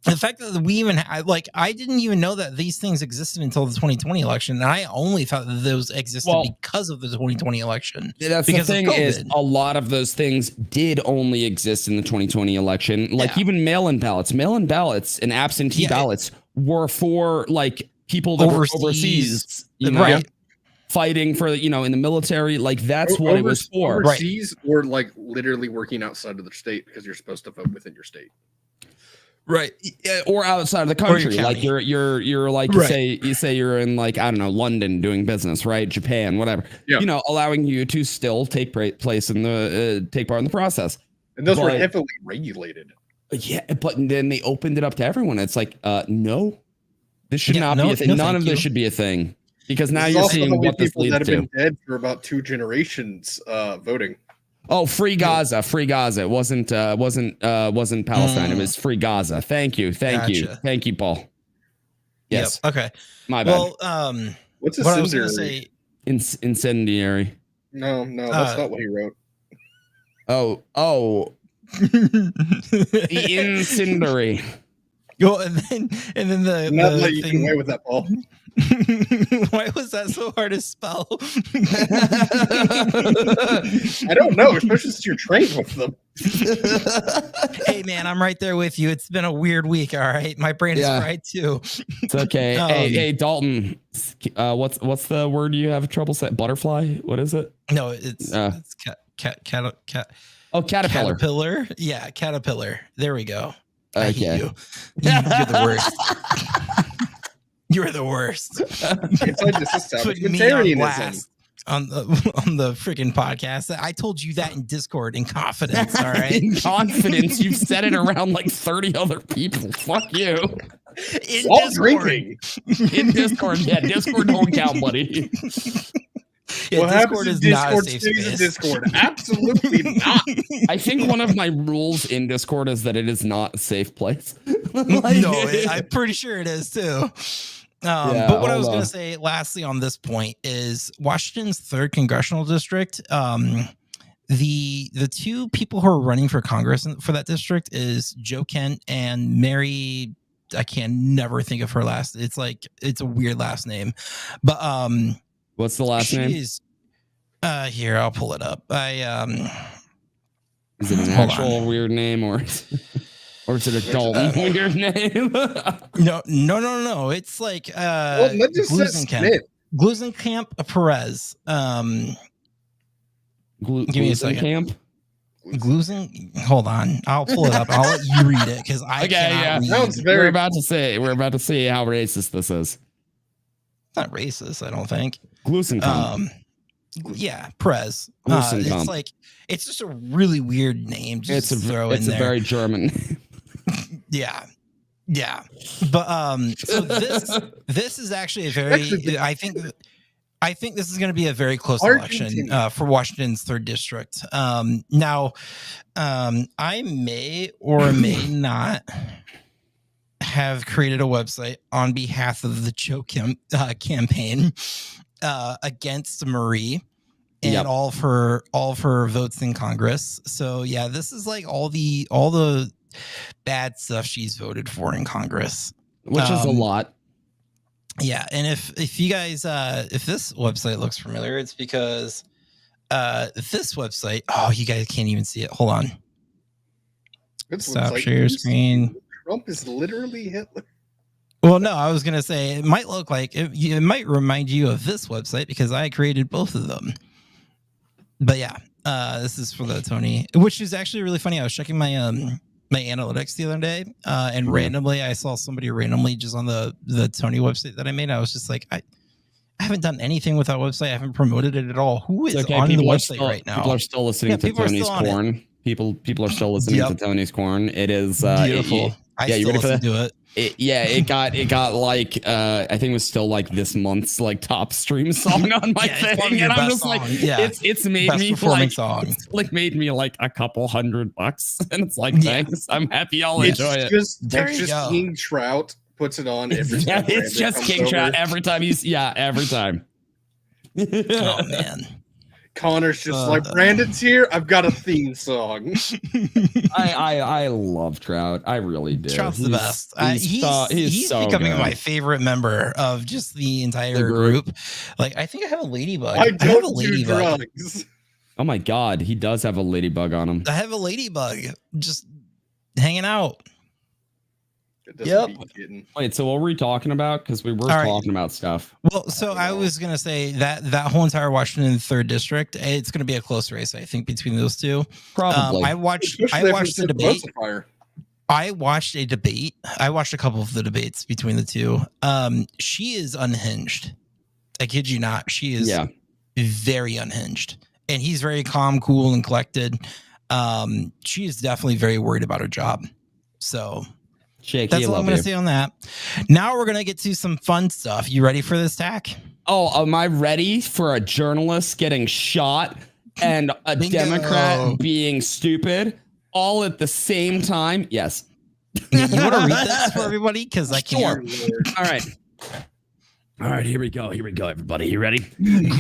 The fact that we even I didn't even know that these things existed until the 2020 election, and I only thought that those existed Well, because of the 2020 election. That's because the of thing is, COVID. a lot of those things did only exist in the 2020 election. Like Yeah. even mail-in ballots and absentee Yeah. ballots were for like people that were overseas, you know, Right. fighting for, you know, in the military. Like that's what it was for. Overseas or like literally working outside of the state because you're supposed to vote within your state. Right. Yeah, or outside of the Or your country. Like county. you're like Right. you say you're in like, I don't know, London doing business, right? Japan, whatever. Yeah. You know, allowing you to still take place in the take part in the process. And those were But- heavily regulated. Yeah, but then they opened it up to everyone. It's like, no, this should Yeah, not no, be a thing. no, None thank of this you. should be a thing because now This is you're also seeing how many what this people leads that have to. been dead for about 2 generations voting. Oh, free Gaza. It wasn't Palestine. It was free Gaza. Thank you, Gotcha. Paul. Yes, Yep. Okay. my bad. Well, What's what I was going incendiary? to say, Incendiary. No, that's not what he wrote. Oh, the incendiary. Go and then the Not let you thing, get away with that, Paul. why was that so hard to spell? I don't know, especially since you're trained with them. Hey man, I'm right there with you. It's been a weird week. All right, my brain is fried too. It's okay. Hey, Dalton. What's the word you have trouble saying? Butterfly? What is it? No, it's cat. Oh, caterpillar. Caterpillar. Yeah, caterpillar. There we go. Okay. I hate you. You're the worst. You're the worst. It's like this is Put me on blast on the freaking podcast. I told you that in Discord in confidence. All right, In confidence, you've said it around like 30 other people. Fuck you. In While Discord. drinking. In Discord, yeah, Discord don't count, buddy. Yeah, What Discord happens is in not a Discord safe stays in space. Discord. Absolutely not. I think one of my rules in Discord is that it is not a safe place. No, I'm pretty sure it is too. But what I was going to say lastly on this point is Washington's 3rd congressional district. The two people who are running for Congress for that district is Joe Kent and Mary. I can never think of her last. It's a weird last name, but what's the last name? Here, I'll pull it up. Is it an actual weird name or is it a Dalton weird name? No. It's like Glusenkamp Perez. Give me a second. Camp? Hold on. I'll pull it up. I'll let you read it because I cannot read. Sounds We're about to see how racist this is. It's not racist, I don't think. Glusenkamp. Yeah, Perez. It's just a really weird name. It's a very German. Yeah. But so this is actually a very I think this is going to be a very close election for Washington's 3rd district. Now, I may or may not have created a website on behalf of the Joe campaign against Marie and all of her votes in Congress. So yeah, this is like all the bad stuff she's voted for in Congress, which is a lot. Yeah, and if you guys if this website looks familiar, it's because this website. Oh, you guys can't even see it. Hold on. Stop share screen. Trump is literally Hitler. Well, no, I was gonna say it might look like it might remind you of this website because I created both of them. But yeah, this is for the Tony, which is actually really funny. I was checking my my analytics the other day, and randomly I saw somebody randomly just on the Tony website that I made. I was just like, I haven't done anything with that website. I haven't promoted it at all. Who is on the website right now? People are still listening to Tony's Corn. People are still listening to Tony's Corn. It is beautiful. You ready for that? Do it. It got like I think it was still like this month's like top stream song on my thing, and I'm just like, it's made best me performing like song. It's like made me like a couple $100, and it's like thanks. I'm happy y'all enjoy it. It's just King Trout puts it on every time. It's just King Trout every time every time. Oh man. Connor's just like, Brandon's here. I've got a theme song. I love Trout. I really do. Trout's the best. He's so becoming my favorite member of just the entire group. Like, I think I have a ladybug. I don't do drugs. Oh my God, he does have a ladybug on him. I have a ladybug just hanging out. Yep. Wait, so what were we talking about? Because we were talking about stuff. Well, so I was gonna say that whole entire Washington 3rd district, it's gonna be a close race, I think, between those two. Probably. I watched the debate. I watched a debate. I watched a couple of the debates between the two. She is unhinged. I kid you not. She is very unhinged, and he's very calm, cool, and collected. She is definitely very worried about her job. So. Shaky, that's all I'm going to say on that. Now we're going to get to some fun stuff. You ready for this, Tack? Oh, am I ready for a journalist getting shot and a Democrat being stupid all at the same time? Yes. You want to read this for everybody? Because I can't. All right. All right, here we go, everybody. You ready?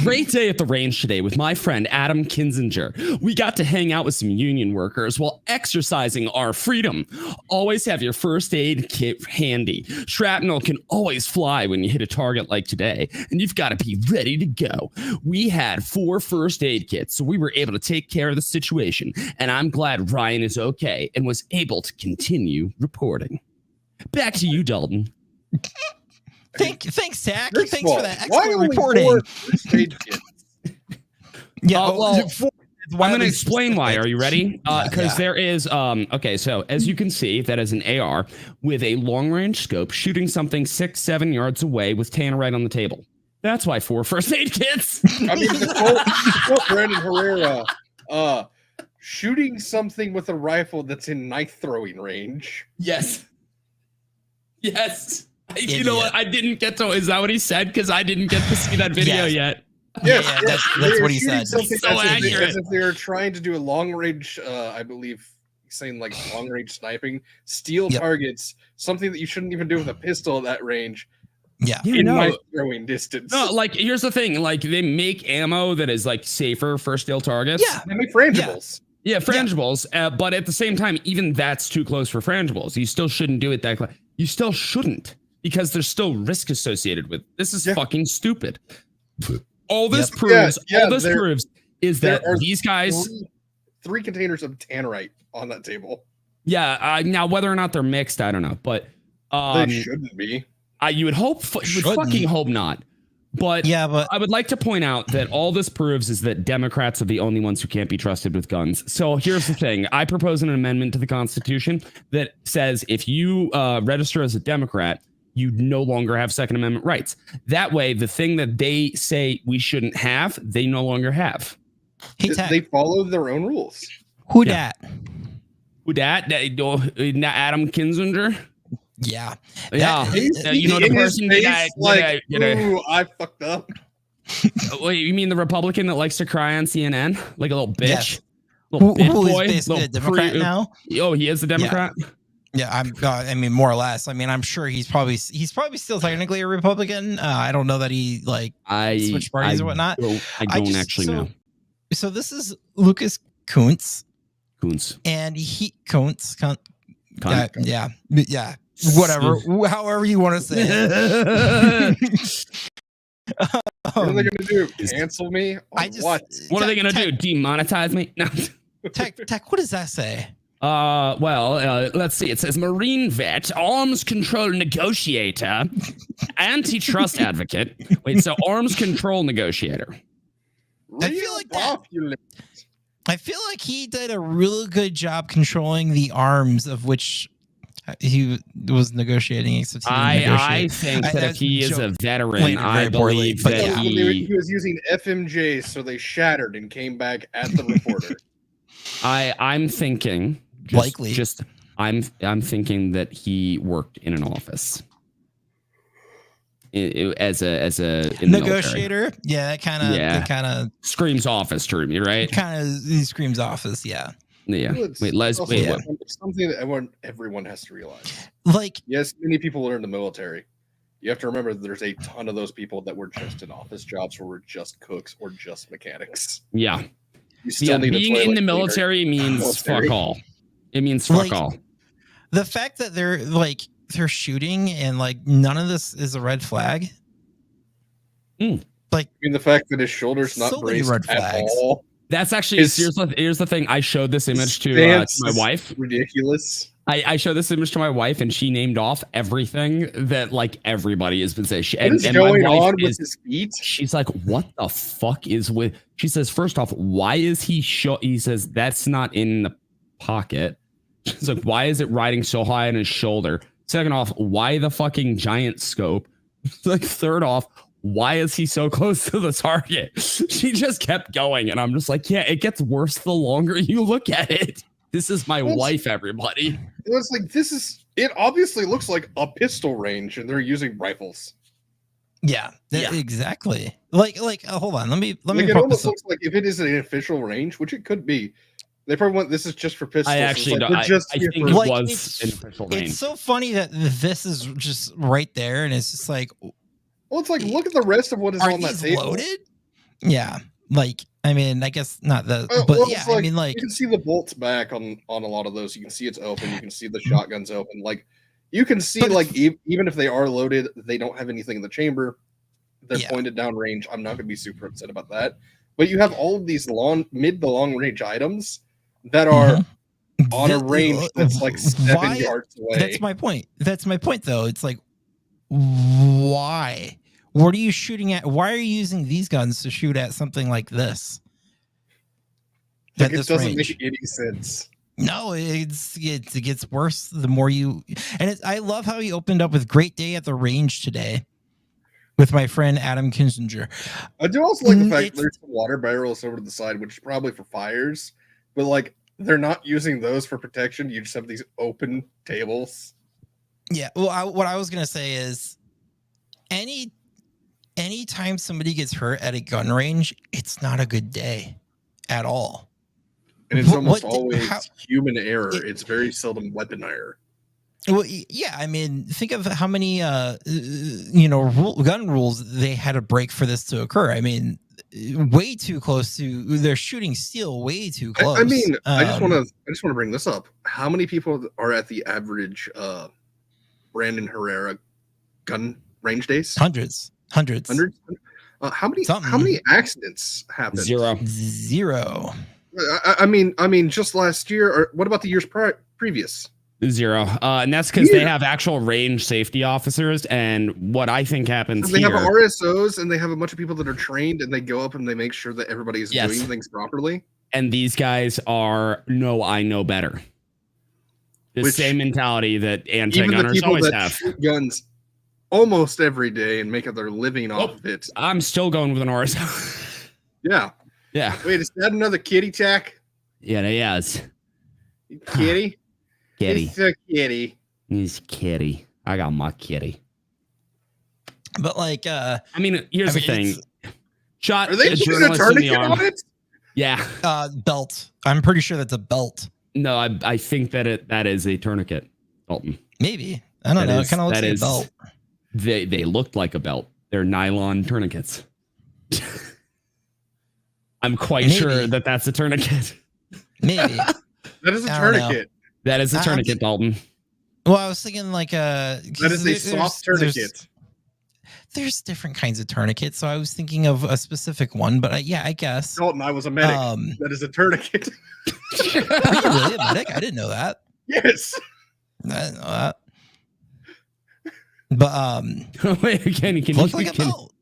Great day at the range today with my friend Adam Kinzinger. We got to hang out with some union workers while exercising our freedom. Always have your first aid kit handy. Shrapnel can always fly when you hit a target like today, and you've got to be ready to go. We had 4 first aid kits, so we were able to take care of the situation, and I'm glad Ryan is okay and was able to continue reporting. Back to you, Dalton. Thanks, Zach. First Thanks of for all, that why excellent only reporting. 4 first aid kits? Yeah, I'm going to explain why. Are you ready? Because there is, okay, so as you can see, that is an AR with a long-range scope shooting something 6-7 yards away with Tannerite on the table. That's why 4 first aid kits. I mean, the quote Brandon Herrera, shooting something with a rifle that's in knife throwing range. Yes. You know what? I didn't get to. Is that what he said? Because I didn't get to see that video yet. Yes, yeah, that's what he said. So accurate. as if they're trying to do a long range, I believe, saying like long range sniping, steal targets, something that you shouldn't even do with a pistol at that range. Yeah, in knife throwing distance. No, like here's the thing: like they make ammo that is like safer for steal targets. Yeah, they make frangibles. Yeah, frangibles. But at the same time, even that's too close for frangibles. You still shouldn't do it that close. You still shouldn't. Because there's still risk associated with this. Is fucking stupid. All this proves is that these guys 3 containers of Tannerite on that table. Yeah. Now whether or not they're mixed, I don't know, but they shouldn't be. You would hope. You would fucking hope not. But I would like to point out that all this proves is that Democrats are the only ones who can't be trusted with guns. So here's the thing: I propose an amendment to the Constitution that says if you register as a Democrat, you no longer have Second Amendment rights. That way, the thing that they say we shouldn't have, they no longer have. They follow their own rules. Who dat? Adam Kinzinger? Yeah. You know the person that ooh, I fucked up. Wait, you mean the Republican that likes to cry on CNN? Like a little bitch? Yes. Little bitch who boy? is basically a Democrat now? Oh, he is a Democrat? Yeah, I mean, more or less. I mean, I'm sure he's probably still technically a Republican. I don't know that he switched parties or whatnot. I don't actually know. So this is Lucas Kuntz. And he Kuntz. Yeah. Whatever. However you want to say it. What are they going to do? Cancel me? What are they going to do? Demonetize me? No. Tech, what does that say? Let's see. It says Marine vet, arms control negotiator, antitrust advocate. Wait, so arms control negotiator. I feel like he did a really good job controlling the arms of which he was negotiating. I think that if he is a veteran, I believe that he was using FMJs, so they shattered and came back at the reporter. I'm thinking. I'm thinking that he worked in an office as a negotiator. Yeah, that kind of screams office to me, right? He screams office. Yeah. Yeah. Something that everyone has to realize. Yes, many people are in the military. You have to remember that there's a ton of those people that were just in office jobs or were just cooks or just mechanics. Yeah. You still need being in the military means fuck all. It means fuck all. The fact that they're shooting and none of this is a red flag. I mean, the fact that his shoulder's not braced at all. That's actually here's the thing. I showed this image to my wife. Ridiculous. I showed this image to my wife, and she named off everything that everybody has been saying. What is going on with his feet? She's like, "What the fuck is with?" She says, "First off, why is he He says that's not in the pocket. She's like, "Why is it riding so high on his shoulder?" Second off, why the fucking giant scope? Third off, why is he so close to the target? She just kept going, and I'm just like, yeah, it gets worse the longer you look at it. This is my wife, everybody. It obviously looks like a pistol range, and they're using rifles. Yeah, exactly. Hold on, let me. It almost looks like if it is an official range, which it could be. They probably want this is just for pistols. I actually don't. I think it was an official range. It's so funny that this is just right there, and it's just like, Well, it's like, look at the rest of what is Are on that these table. loaded? Yeah. Like, I mean, I guess not the, but Well, yeah, it's like, I mean, like, you can see the bolts back on a lot of those. You can see it's open. You can see the shotguns open. Like, you can see, But like, even if they are loaded, they don't have anything in the chamber. They're Yeah. pointed down range. I'm not going to be super upset about that. But you have all of these mid to long range items that are on a range that's like 7 yards away. That's my point. That's my point, though. It's like, why? What are you shooting at? Why are you using these guns to shoot at something like this? Like, At it this doesn't range? make any sense. No, it gets worse the more you. And I love how he opened up with "Great day at the range today" with my friend Adam Kinzinger. I do also like the fact there's some water barrels over to the side, which is probably for fires, but like they're not using those for protection. You just have these open tables. Yeah. Well, what I was gonna say is, anytime somebody gets hurt at a gun range, it's not a good day at all. And it's almost always human error. It's very seldom weapon error. Well, yeah, I mean, think of how many gun rules they had to break for this to occur. I mean, way too close to. They're shooting steel way too close. I mean, I just want to bring this up. How many people are at the average Brandon Herrera gun range days? Hundreds. How many accidents happened? Zero. I mean, just last year, or what about the years previous? Zero. And that's because they have actual range safety officers. And what I think happens They here, have RSOs, and they have a bunch of people that are trained, and they go up and they make sure that everybody is doing things properly. And these guys are I know better. The same mentality that anti-gunners always have. Shoot guns almost every day and make their living off of it. I'm still going with an RSO. Yeah. Yeah. Wait, is that another kitty tack? Yeah, it is. Kitty? Kitty. It's a kitty. He's kitty. I got my kitty. But like, I mean, here's the thing. Shot Are they a putting a journalist in the tourniquet arm. on it? Yeah. Belt. I'm pretty sure that's a belt. No, I think that is a tourniquet, Dalton. Maybe. I don't know. It kind of looks like a belt. They looked like a belt. They're nylon tourniquets. I'm quite sure that that's a tourniquet. Maybe. That is a tourniquet. That is a tourniquet, Dalton. Well, I was thinking like that is a soft tourniquet. There's different kinds of tourniquets, so I was thinking of a specific one, but I guess. Dalton, I was a medic. That is a tourniquet. Are you really a medic? I didn't know that. Yes. I didn't know that. But wait, again, look like a belt.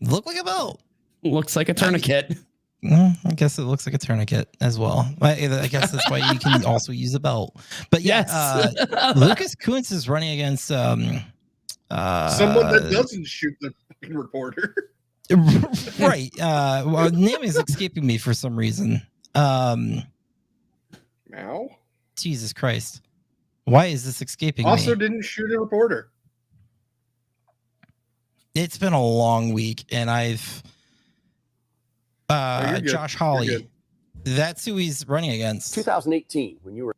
Look like a belt. Looks like a tourniquet. I guess it looks like a tourniquet as well. I guess that's why you can also use a belt. But yeah, Lucas Kuntz is running against someone that doesn't shoot the fucking reporter. Right. Well, name is escaping me for some reason. Now? Jesus Christ. Why is this escaping me? Also didn't shoot a reporter. It's been a long week, and I've Josh Hawley. That's who he's running against. 2018, when you were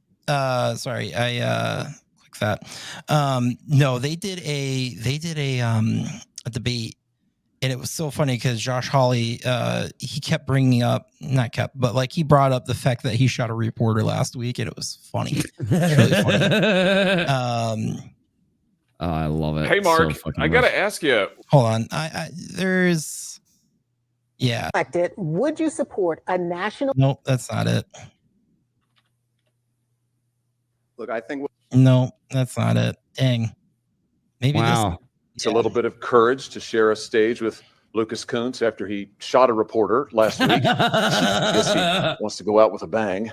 sorry, I clicked that. No, they did a debate, and it was so funny because Josh Hawley, he kept bringing up, he brought up the fact that he shot a reporter last week, and it was funny. Really funny. I love it. Hey, Mark, I got to ask you. Hold on. There's. Yeah. Would you support a national? Nope, that's not it. Look, I think. No, that's not it. Dang. Maybe It's a little bit of courage to share a stage with Lucas Kuntz after he shot a reporter last week. I guess he wants to go out with a bang.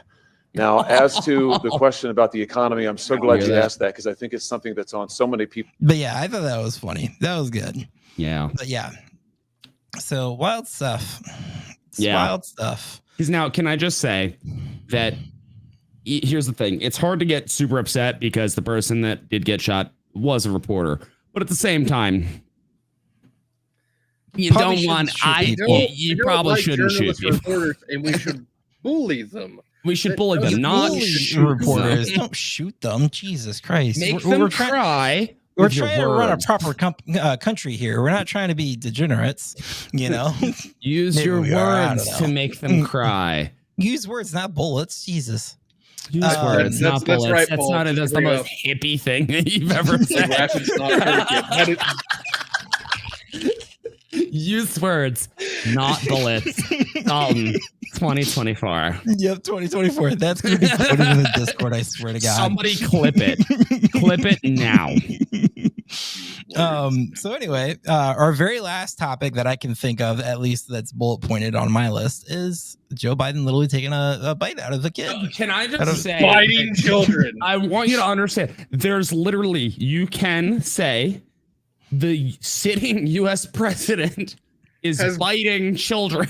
Now, as to the question about the economy, I'm so glad you asked that because I think it's something that's on so many people. But yeah, I thought that was funny. That was good. Yeah. But yeah. So wild stuff. Wild stuff. Because now, can I just say that here's the thing. It's hard to get super upset because the person that did get shot was a reporter. But at the same time, you probably don't want you probably shouldn't shoot people. And we should bully them. We should bully them, not shoot reporters. Don't shoot them. Jesus Christ. Make them try. We're trying to run a proper country here. We're not trying to be degenerates, you know. Use your words to make them cry. Use words, not bullets. Jesus. Use words, not bullets. Right, that's Paul. not that's the most hippie thing that you've ever said. Use words, not bullets. Dalton, 2024. Yep, 2024. That's going to be put in the Discord, I swear to God. Somebody clip it. Clip it now. So anyway, our very last topic that I can think of, at least that's bullet pointed on my list, is Joe Biden literally taking a bite out of the kid. Can I just say, biting children? I want you to understand. There's literally, you can say the sitting U.S. president is biting children.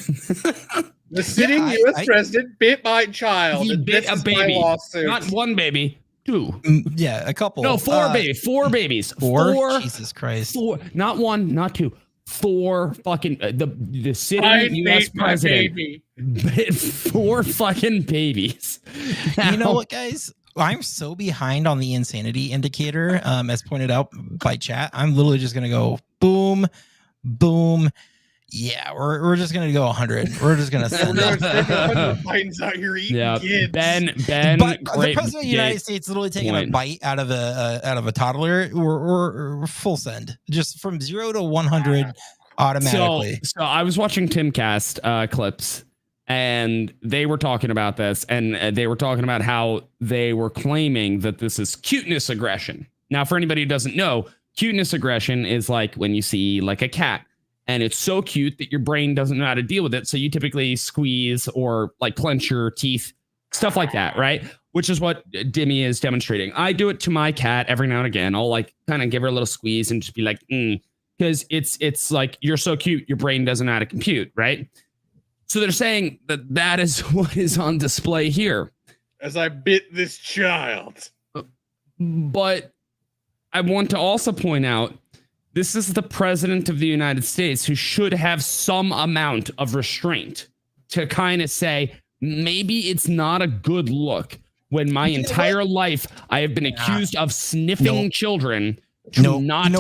The sitting U.S. president bit my child. He bit a baby, not one baby. 2. Yeah, a couple. No, 4 babies. 4 babies. 4? Jesus Christ. 4. Not 1, not 2. 4 fucking the sitting U.S. president bit 4 fucking babies. Now, you know what, guys? I'm so behind on the insanity indicator, as pointed out by chat. I'm literally just gonna go boom, boom. Yeah, we're just gonna go 100. We're just gonna send Biden's out here eating kids. Ben, but the president of the United States literally taking a bite out of a toddler. We're full send, just from 0 to 100 automatically. So I was watching Timcast clips, and they were talking about this, and they were talking about how they were claiming that this is cuteness aggression. Now, for anybody who doesn't know, cuteness aggression is like when you see like a cat, and it's so cute that your brain doesn't know how to deal with it. So you typically squeeze or like clench your teeth, stuff like that, right? Which is what Dimmy is demonstrating. I do it to my cat every now and again. I'll like kind of give her a little squeeze and just be like, because it's like, you're so cute, your brain doesn't know how to compute, right? So they're saying that that is what is on display here. As I bit this child. But I want to also point out, this is the president of the United States who should have some amount of restraint to kind of say, maybe it's not a good look when my entire life I have been accused of sniffing children to not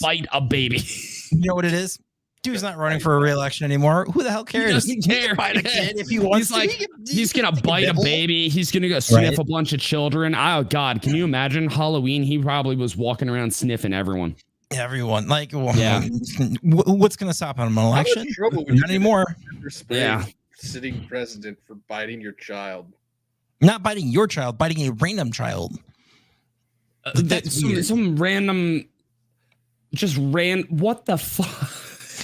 bite a baby. You know what it is? Dude's not running for a re-election anymore. Who the hell cares? He doesn't care. Bite a kid if he wants to. He's gonna bite a baby. He's gonna go sniff a bunch of children. Oh God, can you imagine Halloween? He probably was walking around sniffing everyone. Everyone, like, what's going to stop him? An election? Not anymore. Yeah, sitting president for biting your child. Not biting your child, biting a random child. That's some random, what the fuck?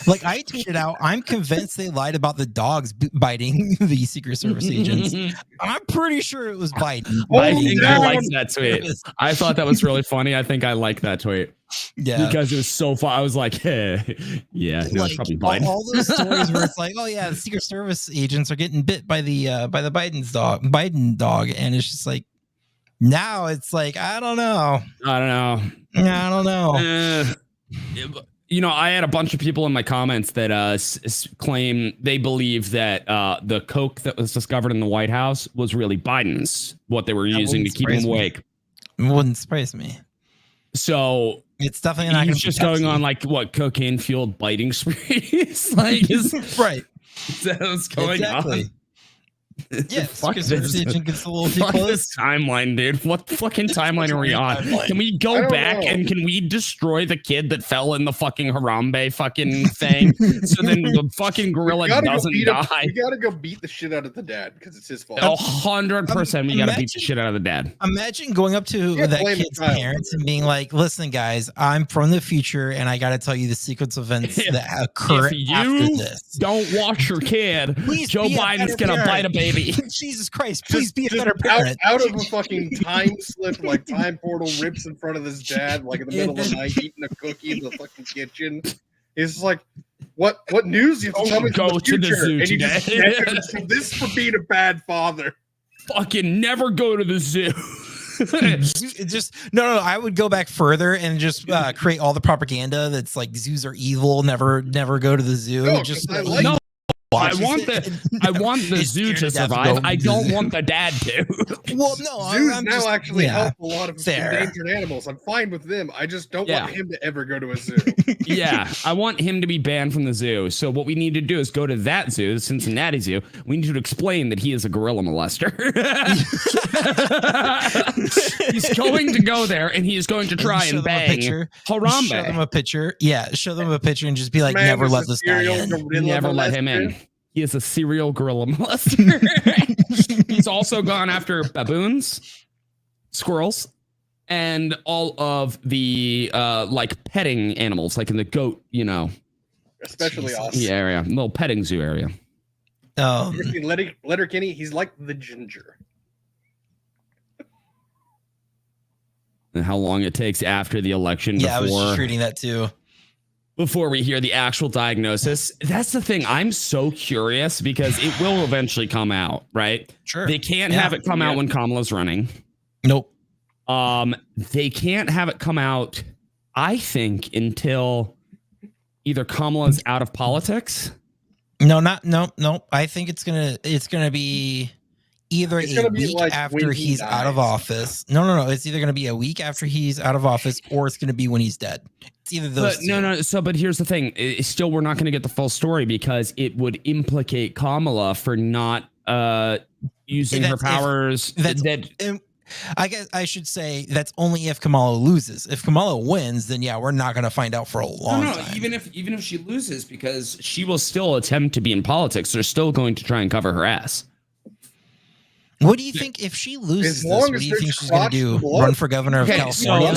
Like I tweeted out, I'm convinced they lied about the dogs biting the Secret Service agents. I'm pretty sure it was Biden. I think I like that tweet. I thought that was really funny. I think I like that tweet. Yeah, because it was so fun. I was like, hey, yeah, no, like, it's probably Biden. All those stories where it's like, oh yeah, the Secret Service agents are getting bit by the Biden dog, and it's just like, now it's like, I don't know. You know, I had a bunch of people in my comments that claim they believe that the coke that was discovered in the White House was really Biden's, what they were using to keep him awake. It wouldn't surprise me. So it's definitely not. He's just going on like what cocaine fueled biting sprees, like right. That's going on. Yeah, fuck this timeline, dude. What fucking timeline are we on? Can we go back and can we destroy the kid that fell in the fucking Harambe fucking thing? So then the fucking gorilla doesn't die. We gotta go beat the shit out of the dad because it's his fault. 100%. We gotta beat the shit out of the dad. Imagine going up to that kid's parents and being like, "Listen, guys, I'm from the future, and I gotta tell you the sequence of events that occur after this. Don't watch your kid. Joe Biden's gonna bite a baby." Jesus Christ, please be a better parent. Out of a fucking time slip, like time portal rips in front of his dad, like in the middle of the night, eating a cookie in the fucking kitchen. It's like, what news you have to tell me go to the zoo and today. So this for being a bad father. Fucking never go to the zoo. Just no. I would go back further and just create all the propaganda that's like zoos are evil. Never go to the zoo. No, just I like I want the zoo to survive. I don't want the dad to. Well, no, Zoos I'm now just, actually yeah, help a lot of fair. endangered animals. I'm fine with them. I just don't want him to ever go to a zoo. Yeah, I want him to be banned from the zoo. So what we need to do is go to that zoo, the Cincinnati Zoo. We need to explain that he is a gorilla molester. He's going to go there and he is going to try and bang Harambe. Show them a picture. Yeah, show them a picture and just be like, Man, never is let a this guy serial in. gorilla Never let him in. molester? He is a serial gorilla molester. He's also gone after baboons, squirrels, and all of the like petting animals, like in the goat, Especially us. area, little petting zoo area. You see Letterkenny, he's like the ginger. And how long it takes after the election Yeah, I was just reading that too. Before we hear the actual diagnosis. That's the thing. I'm so curious because it will eventually come out, right? Sure. They can't have it come out when Kamala's running. Nope. They can't have it come out, I think, until either Kamala's out of politics. No. I think it's gonna be either a week like after when he he's out of office. No. It's either gonna be a week after he's out of office, or it's gonna be when he's dead. It's either those. But no. But here's the thing. Still, we're not going to get the full story because it would implicate Kamala for not using her powers. I guess I should say that's only if Kamala loses. If Kamala wins, then yeah, we're not going to find out for a long time. Even if she loses, because she will still attempt to be in politics. They're still going to try and cover her ass. What do you think if she loses this? What do you think she's going to do? Run for governor of California?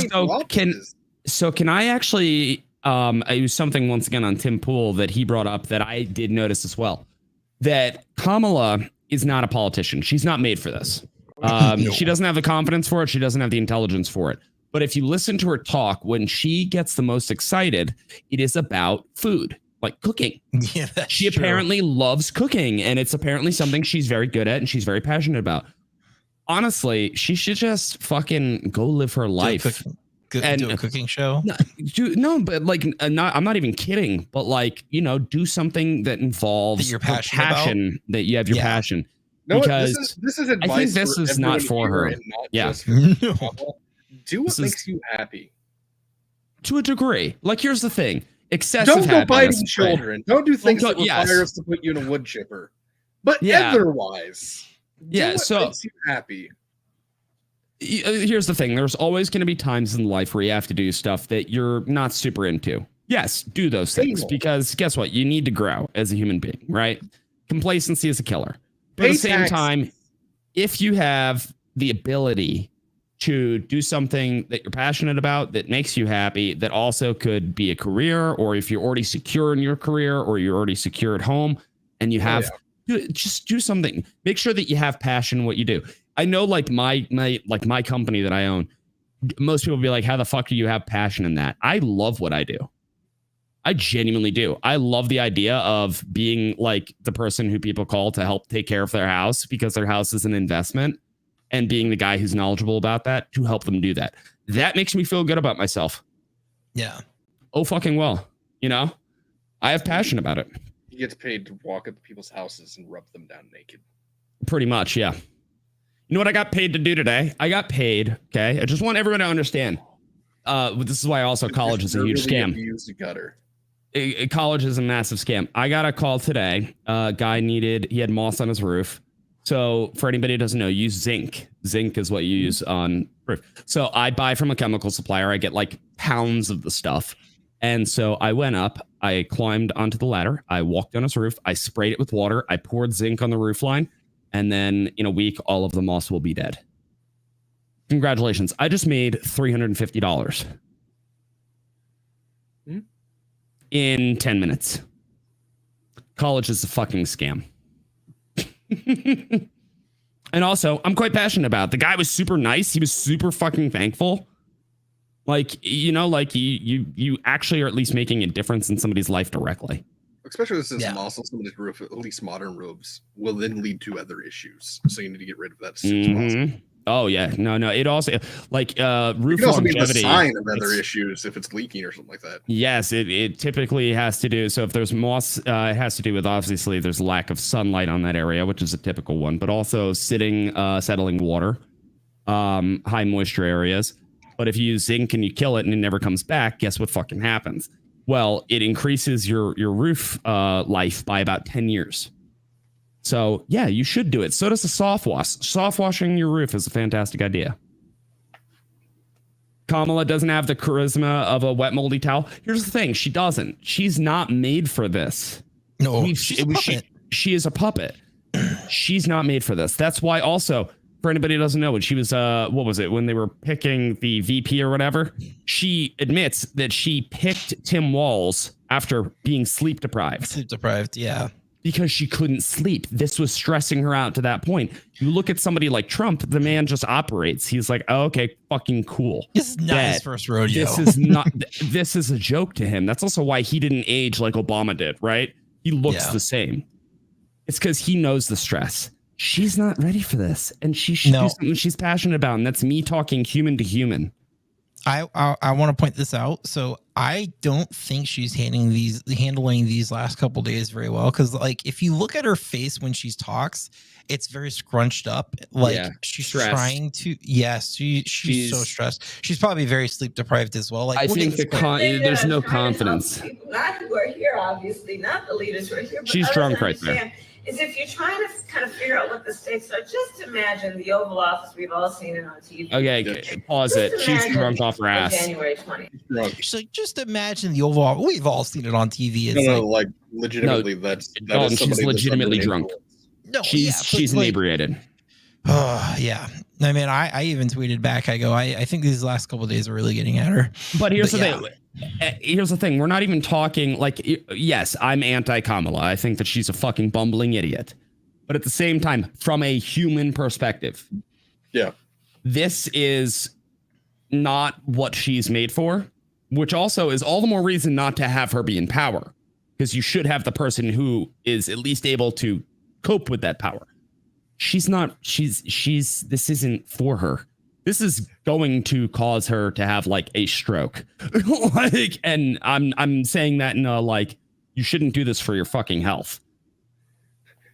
So can I actually I use something once again on Tim Pool that he brought up that I did notice as well, that Kamala is not a politician. She's not made for this. She doesn't have the confidence for it. She doesn't have the intelligence for it. But if you listen to her talk, when she gets the most excited, it is about food, like cooking. Yeah, she apparently loves cooking, and it's apparently something she's very good at and she's very passionate about. Honestly, she should just fucking go live her life. Do a cooking show? But like, I'm not even kidding. But like, do something that involves that you're passionate passion, about? That you have your passion. No, Because this is advice. I think this is not for her. Yeah. Do what makes you happy. To a degree. Like, here's the thing. Excessive Don't go happiness, biting children. Don't do things that require us to put you in a wood chipper. But otherwise, do what makes you happy. Here's the thing. There's always going to be times in life where you have to do stuff that you're not super into. Yes, do those things because guess what? You need to grow as a human being, right? Complacency is a killer. But at the same time, if you have the ability to do something that you're passionate about, that makes you happy, that also could be a career, or if you're already secure in your career or you're already secure at home and you have just do something. Make sure that you have passion in what you do. I know like my company that I own, most people will be like, how the fuck do you have passion in that? I love what I do. I genuinely do. I love the idea of being like the person who people call to help take care of their house because their house is an investment, and being the guy who's knowledgeable about that to help them do that. That makes me feel good about myself. Yeah. Oh, fucking well. I have passion about it. He gets paid to walk up to people's houses and rub them down naked. Pretty much, yeah. You know what I got paid to do today? I got paid, okay? I just want everyone to understand. This is why also college is a huge scam. College is a massive scam. I got a call today. Guy he had moss on his roof. So for anybody who doesn't know, use zinc. Zinc is what you use on roof. So I buy from a chemical supplier. I get like pounds of the stuff. And so I went up, I climbed onto the ladder. I walked on his roof. I sprayed it with water. I poured zinc on the roof line. And then in a week, all of the moss will be dead. Congratulations. I just made $350 in 10 minutes. College is a fucking scam. And also, I'm quite passionate about it. The guy was super nice. He was super fucking thankful. Like, you actually are at least making a difference in somebody's life directly. Especially if this is moss on somebody's roof, at least modern roofs will then lead to other issues. So you need to get rid of that as soon as possible. Oh yeah, no. It also like roof It can also be the longevity. sign of other issues if it's leaking or something like that. Yes, it typically has to do. So if there's moss, it has to do with obviously there's lack of sunlight on that area, which is a typical one, but also settling water, high moisture areas. But if you use zinc and you kill it and it never comes back, guess what fucking happens? Well, it increases your roof life by about 10 years. So yeah, you should do it. So does a soft wash. Soft washing your roof is a fantastic idea. Kamala doesn't have the charisma of a wet moldy towel. Here's the thing. She doesn't. She's not made for this. No, she is a puppet. She's not made for this. That's why also, for anybody who doesn't know, when she was, what was it? When they were picking the VP or whatever, she admits that she picked Tim Walz after being sleep deprived. Sleep deprived, yeah. Because she couldn't sleep. This was stressing her out to that point. You look at somebody like Trump, the man just operates. He's like, oh, okay, fucking cool. This is not his first rodeo. This is not, this is a joke to him. That's also why he didn't age like Obama did, right? He looks the same. It's because he knows the stress. She's not ready for this. And she should do something she's passionate about. And that's me talking human to human. I want to point this out. So I don't think she's handling these last couple days very well. Because like if you look at her face when she talks, it's very scrunched up. Like she's stressed. Trying to. Yes, she's so stressed. She's probably very sleep deprived as well. Like I think there's no confidence. Not who are here, obviously, not the leaders who are here. But she's drunk right there. Is if you're trying to kind of figure out what the stakes are, just imagine the Oval Office. We've all seen it on TV. Okay, pause it. She's drunk off her ass. January 20th. She's like, just imagine the Oval Office. We've all seen it on TV. It's like legitimately, she's legitimately drunk. No, she's inebriated. Oh yeah. I mean, I even tweeted back. I go, I think these last couple of days are really getting at her. But here's the thing. Here's the thing. We're not even talking like, yes, I'm anti-Kamala. I think that she's a fucking bumbling idiot. But at the same time, from a human perspective, this is not what she's made for, which also is all the more reason not to have her be in power, because you should have the person who is at least able to cope with that power. She's not. This isn't for her. This is going to cause her to have like a stroke. And I'm saying that in a like, you shouldn't do this for your fucking health.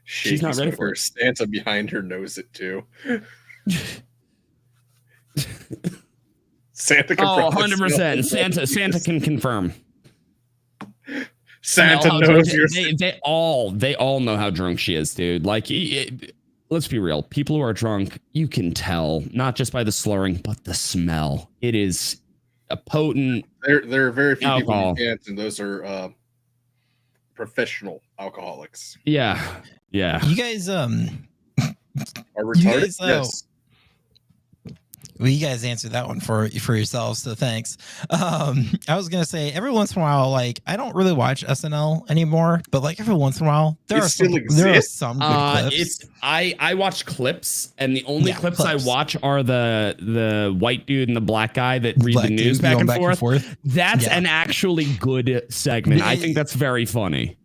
She's not ready for it. Santa behind her knows it too. Santa confirms. 100%. Santa can confirm. Santa knows you're. They all know how drunk she is, dude. Like. Let's be real. People who are drunk, you can tell, not just by the slurring, but the smell. It is a potent. There are very few alcohol. people who can't, and those are professional alcoholics. Yeah. You guys, are retarded. Yes. Well, you guys answered that one for yourselves, so thanks. I was gonna say every once in a while, like I don't really watch SNL anymore, but like every once in a while, there are some good clips. I watch clips, and the only clips I watch are the white dude and the black guy that read the news back and forth. That's an actually good segment. I think that's very funny.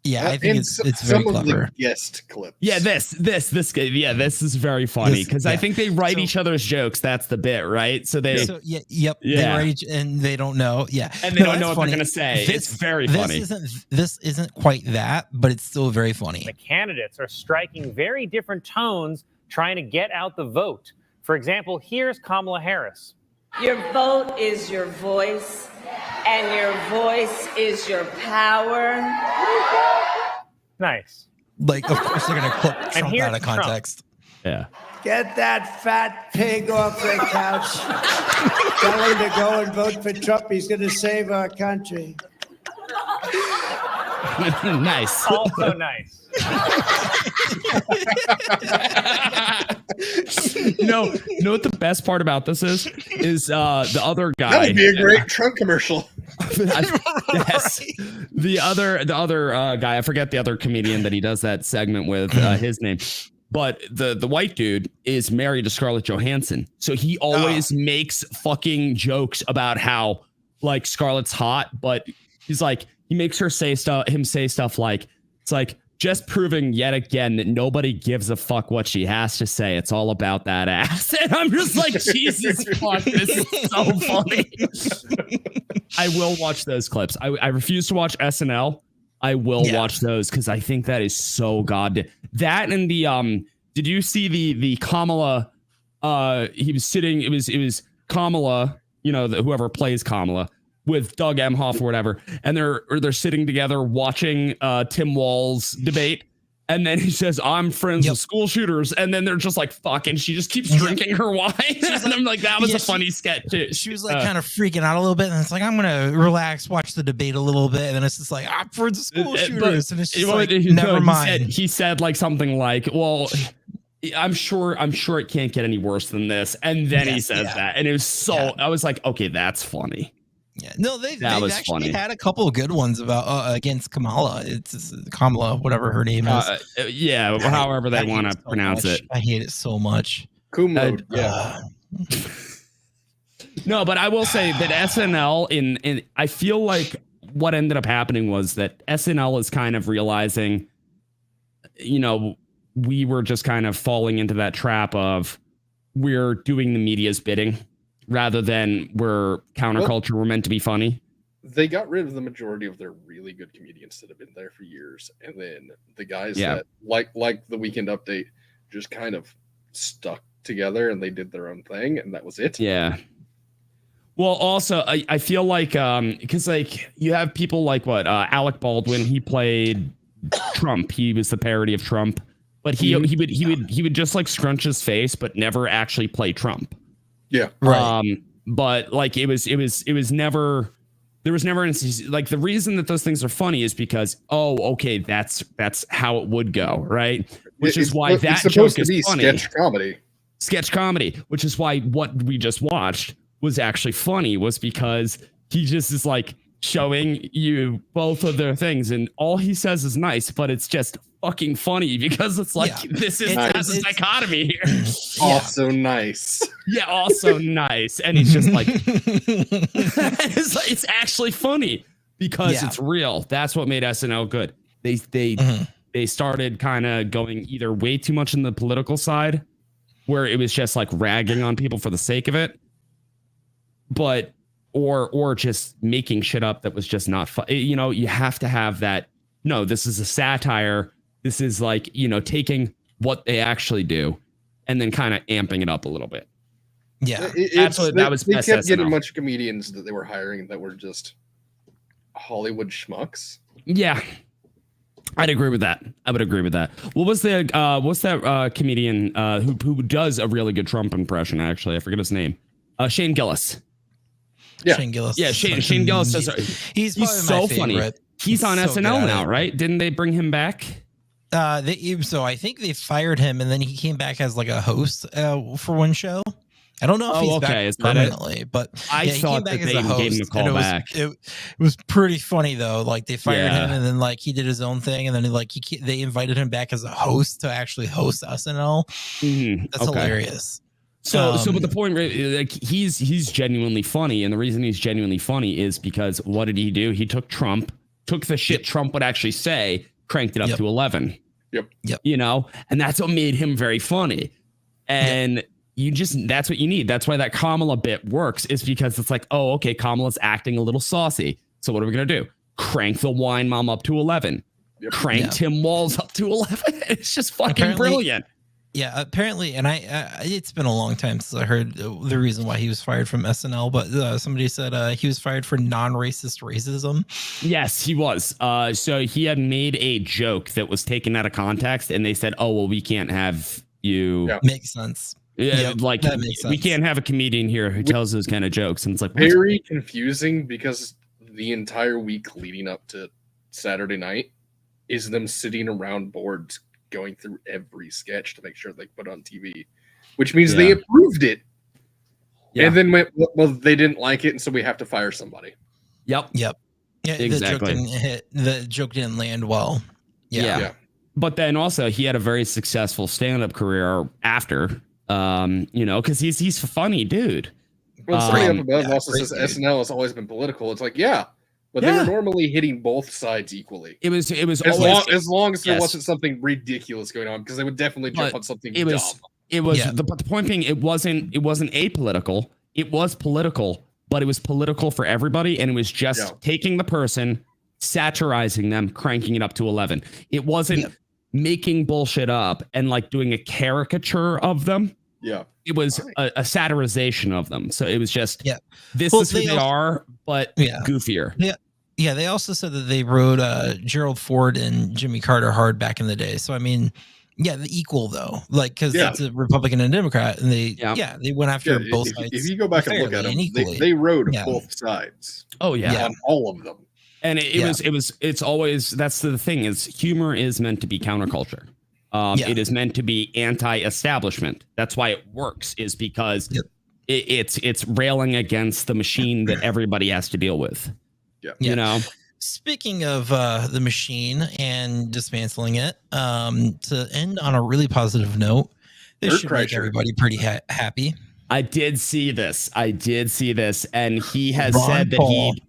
Yeah, I think it's very clever. Guest clips. Yeah, this is very funny because I think they write each other's jokes. That's the bit, right? So they, they write and they don't know. Yeah, and they don't know what they're gonna say. It's very funny. This isn't quite that, but it's still very funny. The candidates are striking very different tones, trying to get out the vote. For example, here's Kamala Harris. Your vote is your voice, and your voice is your power. Nice. Like, of course, they're going to clip Trump out of context. Yeah. Get that fat pig off the couch. Tell him to go and vote for Trump. He's going to save our country. Nice. Also nice. You know what the best part about this is the other guy. That would be a great Trump commercial. Yes. The other guy, I forget the other comedian that he does that segment with, his name. But the white dude is married to Scarlett Johansson. So he always makes fucking jokes about how like Scarlett's hot, but he's like, he makes her say stuff like, it's like, just proving yet again that nobody gives a fuck what she has to say. It's all about that ass. And I'm just like, Jesus fuck, this is so funny. I will watch those clips. I refuse to watch SNL. I will watch those because I think that is so goddamn. That and the did you see the Kamala? He was sitting. It was Kamala. You know, whoever plays Kamala with Doug Emhoff or whatever, and they're sitting together watching Tim Walz debate. And then he says, I'm friends with school shooters. And then they're just like, fuck. And she just keeps drinking her wine. And I'm like, that was a funny sketch too. She was like kind of freaking out a little bit. And it's like, I'm going to relax, watch the debate a little bit. And then it's just like, I'm friends with school shooters. And it's just like, never mind. He said like something like, well, I'm sure it can't get any worse than this. And then he says that. And it was so, I was like, okay, that's funny. Yeah, no, they've actually funny. Had a couple of good ones about against Kamala. It's Kamala, whatever her name is. However they want to pronounce it. I hate it so much. Kumlo, No, but I will say that SNL in I feel like what ended up happening was that SNL is kind of realizing, you know, we were just kind of falling into that trap of we're doing the media's bidding. Rather than we're counterculture, we're meant to be funny. They got rid of the majority of their really good comedians that have been there for years, and then the guys that like the Weekend Update just kind of stuck together and they did their own thing, and that was it. Yeah. Well, also I feel like because like you have people like Alec Baldwin, he played Trump. He was the parody of Trump, but he would just like scrunch his face, but never actually play Trump. Yeah. Right. But like it was never, there was never like the reason that those things are funny is because, that's how it would go. Right. Which is why that joke is funny. Sketch comedy, which is why what we just watched was actually funny was because he just is like showing you both of their things and all he says is nice, but it's just fucking funny because it's like this is has a dichotomy here. Also nice. Yeah, also nice. And he's just like it's actually funny because it's real. That's what made SNL good. They started kind of going either way too much in the political side where it was just like ragging on people for the sake of it. But or just making shit up that was just not fun. You know, you have to have that. No, this is a satire. This is like, you know, taking what they actually do and then kind of amping it up a little bit. Yeah, that was they kept getting a bunch of comedians that they were hiring that were just Hollywood schmucks. Yeah, I'd agree with that. I would agree with that. What was the what's that comedian who does a really good Trump impression? Actually, I forget his name. Shane Gillis. Yeah. Shane Gillis. Yeah, Shane Gillis does. He's so funny. He's on SNL now, right? Didn't they bring him back? So I think they fired him, and then he came back as like a host for one show. I don't know if he's back permanently, but I thought that they gave him a call back. It was pretty funny though. Like they fired him, and then like he did his own thing, and then like they invited him back as a host to actually host SNL. That's hilarious. So but the point, like he's genuinely funny, and the reason he's genuinely funny is because what did he do? He took the shit Trump would actually say, cranked it up to 11. Yep. You know, and that's what made him very funny. And that's what you need. That's why that Kamala bit works, is because it's like, oh, okay, Kamala's acting a little saucy. So what are we gonna do? Crank the wine mom up to 11. Crank Tim Walz up to 11. It's just fucking brilliant. Yeah, apparently, and it's been a long time since I heard the reason why he was fired from SNL, but somebody said he was fired for non-racist racism. Yes, he was. So he had made a joke that was taken out of context, and they said, oh, well, we can't have you. Yeah. Makes sense. Yeah, like that makes sense. We can't have a comedian here who tells those kind of jokes. And it's like very confusing because the entire week leading up to Saturday night is them sitting around boards going through every sketch to make sure they put on TV, which means they approved it. Yeah. And then went, well, they didn't like it, and so we have to fire somebody. Yep. Yeah, exactly. The joke didn't land well. Yeah. But then also he had a very successful stand-up career after, you know, because he's a funny dude. Well, somebody up above also says SNL has always been political. It's like, yeah, but they were normally hitting both sides equally. It was as long as there wasn't something ridiculous going on, because they would definitely jump on something dumb. The point being, it wasn't apolitical. It was political, but it was political for everybody, and it was just taking the person, satirizing them, cranking it up to 11. It wasn't making bullshit up and like doing a caricature of them. Yeah. It was a satirization of them. So it was just, this is who they are, but goofier. Yeah. Yeah. They also said that they rode Gerald Ford and Jimmy Carter hard back in the day. So, I mean, the equal though, like, because it's a Republican and Democrat, and they went after both sides. If you go back and look at them, they rode both sides. Oh yeah. On all of them. And it's always, that's the thing, is humor is meant to be counterculture. It is meant to be anti-establishment. That's why it works, is because it's railing against the machine that everybody has to deal with. You know? Speaking of the machine and dismantling it, to end on a really positive note, this should make everybody pretty happy. I did see this. And he has said that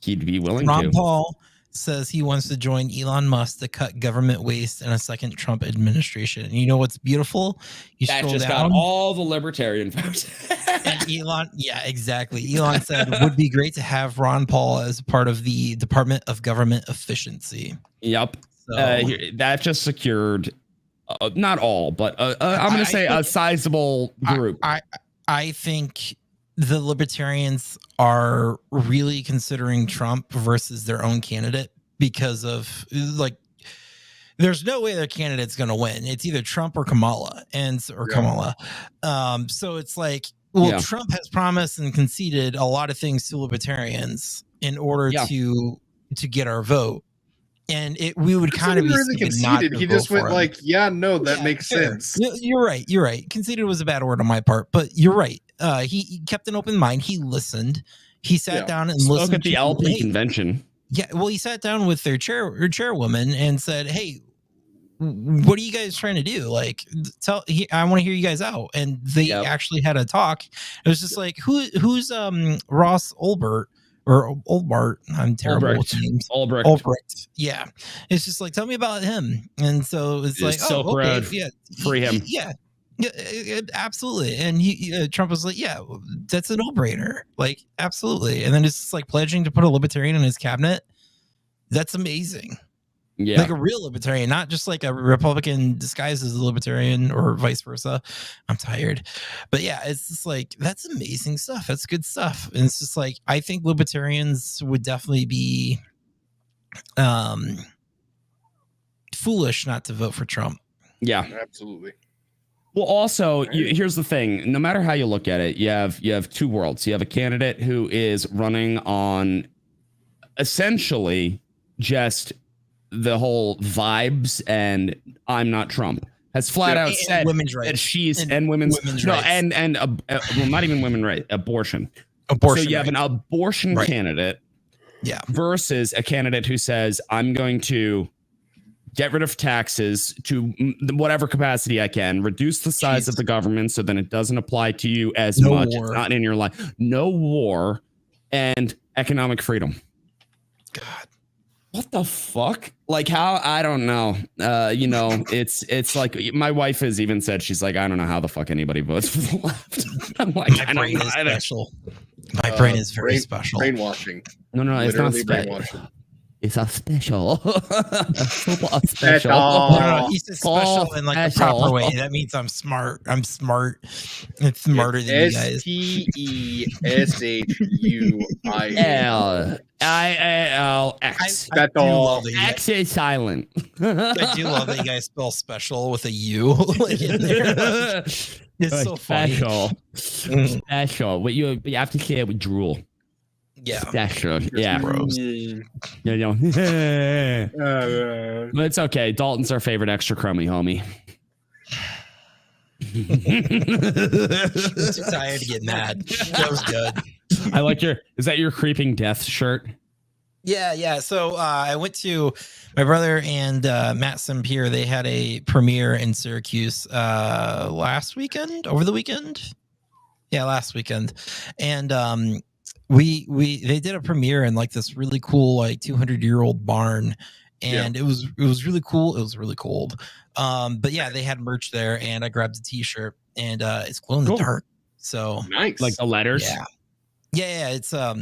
he'd be willing to. Ron Paul says he wants to join Elon Musk to cut government waste in a second Trump administration. And you know what's beautiful? That just got all the libertarian votes. And Elon, exactly. Elon said it would be great to have Ron Paul as part of the Department of Government Efficiency. Yep. So, that just secured, not all, but I'm going to say a sizable group. I think the Libertarians are really considering Trump versus their own candidate because of, like, there's no way their candidate's going to win. It's either Trump or Kamala, Kamala. So it's like, Trump has promised and conceded a lot of things to Libertarians in order to get our vote. And we would kind of be really conceded. He just went like, that makes sense. You're right. Conceded was a bad word on my part, but you're right. He kept an open mind. He listened. He sat down and listened at the LP convention. Yeah, well, he sat down with their chairwoman and said, "Hey, what are you guys trying to do? Like, I want to hear you guys out." And they actually had a talk. It was just like, who's Ross Ulbricht? Or Olbart, I'm terrible with names. Ulbricht. Yeah. It's just like, tell me about him. And so it's like, Silk Road. Free him. Yeah, absolutely. And Trump was like, that's a no-brainer. Like, absolutely. And then it's just like pledging to put a libertarian in his cabinet. That's amazing. Yeah. Like a real libertarian, not just like a Republican disguised as a libertarian or vice versa. I'm tired. But it's just like, that's amazing stuff. That's good stuff. And it's just like, I think libertarians would definitely be foolish not to vote for Trump. Yeah, absolutely. Well, also, here's the thing. No matter how you look at it, you have two worlds. You have a candidate who is running on essentially just the whole vibes and I'm not Trump, has flat out said women's rights. That she's and women's rights. And well, not even women's rights, abortion. So you have an abortion candidate versus a candidate who says, I'm going to get rid of taxes to whatever capacity I can, reduce the size of the government so then it doesn't apply to you as much. It's not in your life. No war and economic freedom. God. What the fuck? Like, how? I don't know. It's like my wife has even said, she's like, I don't know how the fuck anybody votes for the left. I'm like, my brain is special. My brain is very special. Brainwashing. No, it's not special. It's a special. Special. No, he says special in like the proper way. That means I'm smart. I'm smart. It's smarter than you guys. SPESHUIALX. X is silent. I do love that you guys spell special with a U. Like in there. It's so funny. Special. But you have to say it with drool. Yeah. Special. Yeah. Gross. But it's okay. Dalton's our favorite extra crummy homie. I'm too tired to get mad. That was good. I like is that your creeping death shirt? Yeah. So I went to my brother and Matt Sampier. They had a premiere in Syracuse over the weekend. Yeah, last weekend. And they did a premiere in like this really cool like 200-year-old barn, and it was really cool. It was really cold. But yeah, they had merch there, and I grabbed a t-shirt, and it's glow in the dark. So nice. Like the letters. Yeah. It's I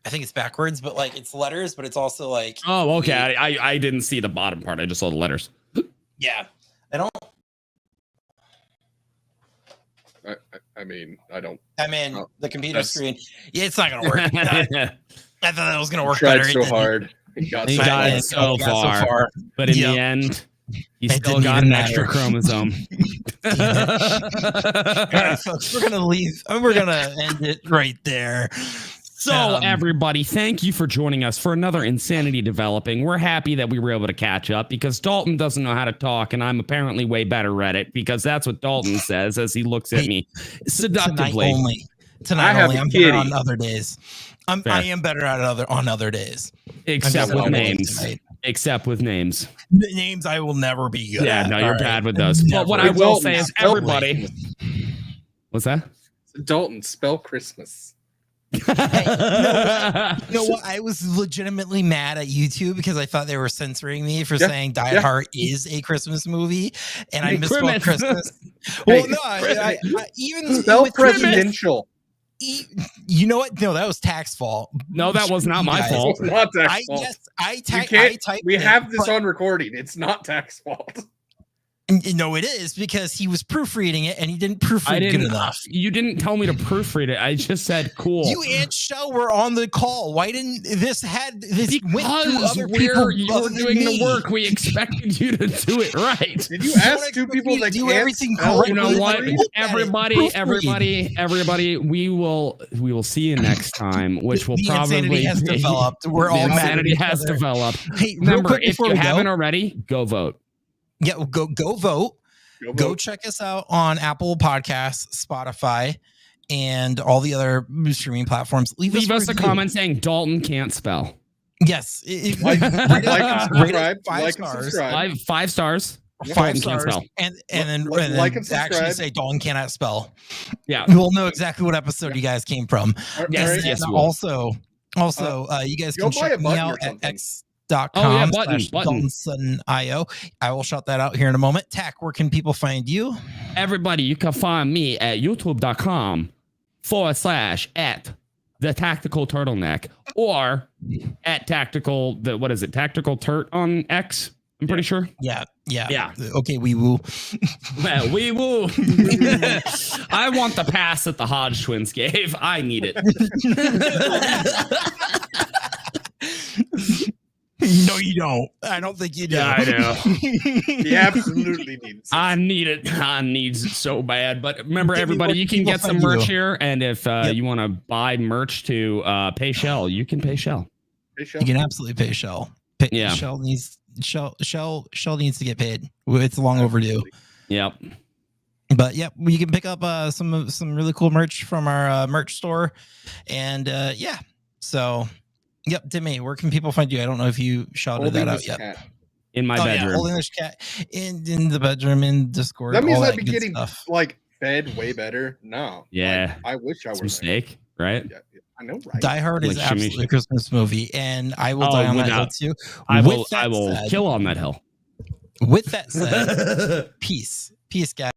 think it's backwards, but like it's letters, but it's also like. Oh, okay. I didn't see the bottom part. I just saw the letters. Yeah, I don't. I mean, I don't. The computer screen. Yeah, it's not gonna work. I thought that was gonna work tried better. so hard. He got so far, but in the end, he still got an extra chromosome. All right, folks, we're gonna leave. We're gonna end it right there. So, everybody, thank you for joining us for another Insanity Developing. We're happy that we were able to catch up because Dalton doesn't know how to talk, and I'm apparently way better at it because that's what Dalton says as he looks at me seductively. Tonight only. I'm better on other days. I am better at on other days. Except with names. Except with names. The names I will never be good at. No, you're bad with those. But what I will say is everybody. What's that? Dalton, spell Christmas. You know what? I was legitimately mad at YouTube because I thought they were censoring me for saying Die Hard is a Christmas movie, and I misspelled Christmas. Well, no, I even spell presidential. You know what? No, that was Tax fault. No, that was not my fault. It's not Tax fault. Yes, I typed. We have this on recording. It's not Tax fault. No, it is because he was proofreading it and he didn't proofread good enough. You didn't tell me to proofread it. I just said cool. You and Shell were on the call. Why didn't this because you're doing the work. We expected you to do it right. Did you ask two people that do everything correctly? You know what? Everybody, we will see you next time, which will probably insanity has developed. We're all insanity has developed. Hey, remember, if you haven't already, go vote. Yeah, go vote. Go check us out on Apple Podcasts, Spotify, and all the other streaming platforms. Leave us a comment saying Dalton can't spell. Yes. Like and subscribe. 5 stars. 5 stars. And then like and actually say Dalton cannot spell. Yeah. We'll know exactly what episode you guys came from. Yes. Also, you guys can check me out at x.com/DaltonSuttonIO. I will shout that out here in a moment. Tack, where can people find you? Everybody, you can find me at youtube.com/@the tactical turtleneck or at tactical tactical turt on X. I'm pretty sure. Yeah. Okay, wee woo. Well, wee woo. I want the pass that the Hodge twins gave. I need it. No, you don't. I don't think you do. Yeah, I know. You absolutely need it. I need it. I need it so bad. But remember, everybody, you can get some merch here. And if you want to buy merch to pay Shell, you can pay Shell. You can absolutely pay Shell. Shell needs to get paid. It's long overdue. Yep. But yep, you can pick up some really cool merch from our merch store. And so. Yep, Timmy, where can people find you? I don't know if you shouted that out yet. Cat. In my bedroom. Yeah, Holding This Cat in the bedroom, in Discord. That means I'd be getting like fed way better. No. Yeah. I wish I were. Mistake, right? Yeah, I know, right? Die Hard is absolutely a Christmas movie, and I will die on that hill too. I will kill on that hill. With that said, peace, guys.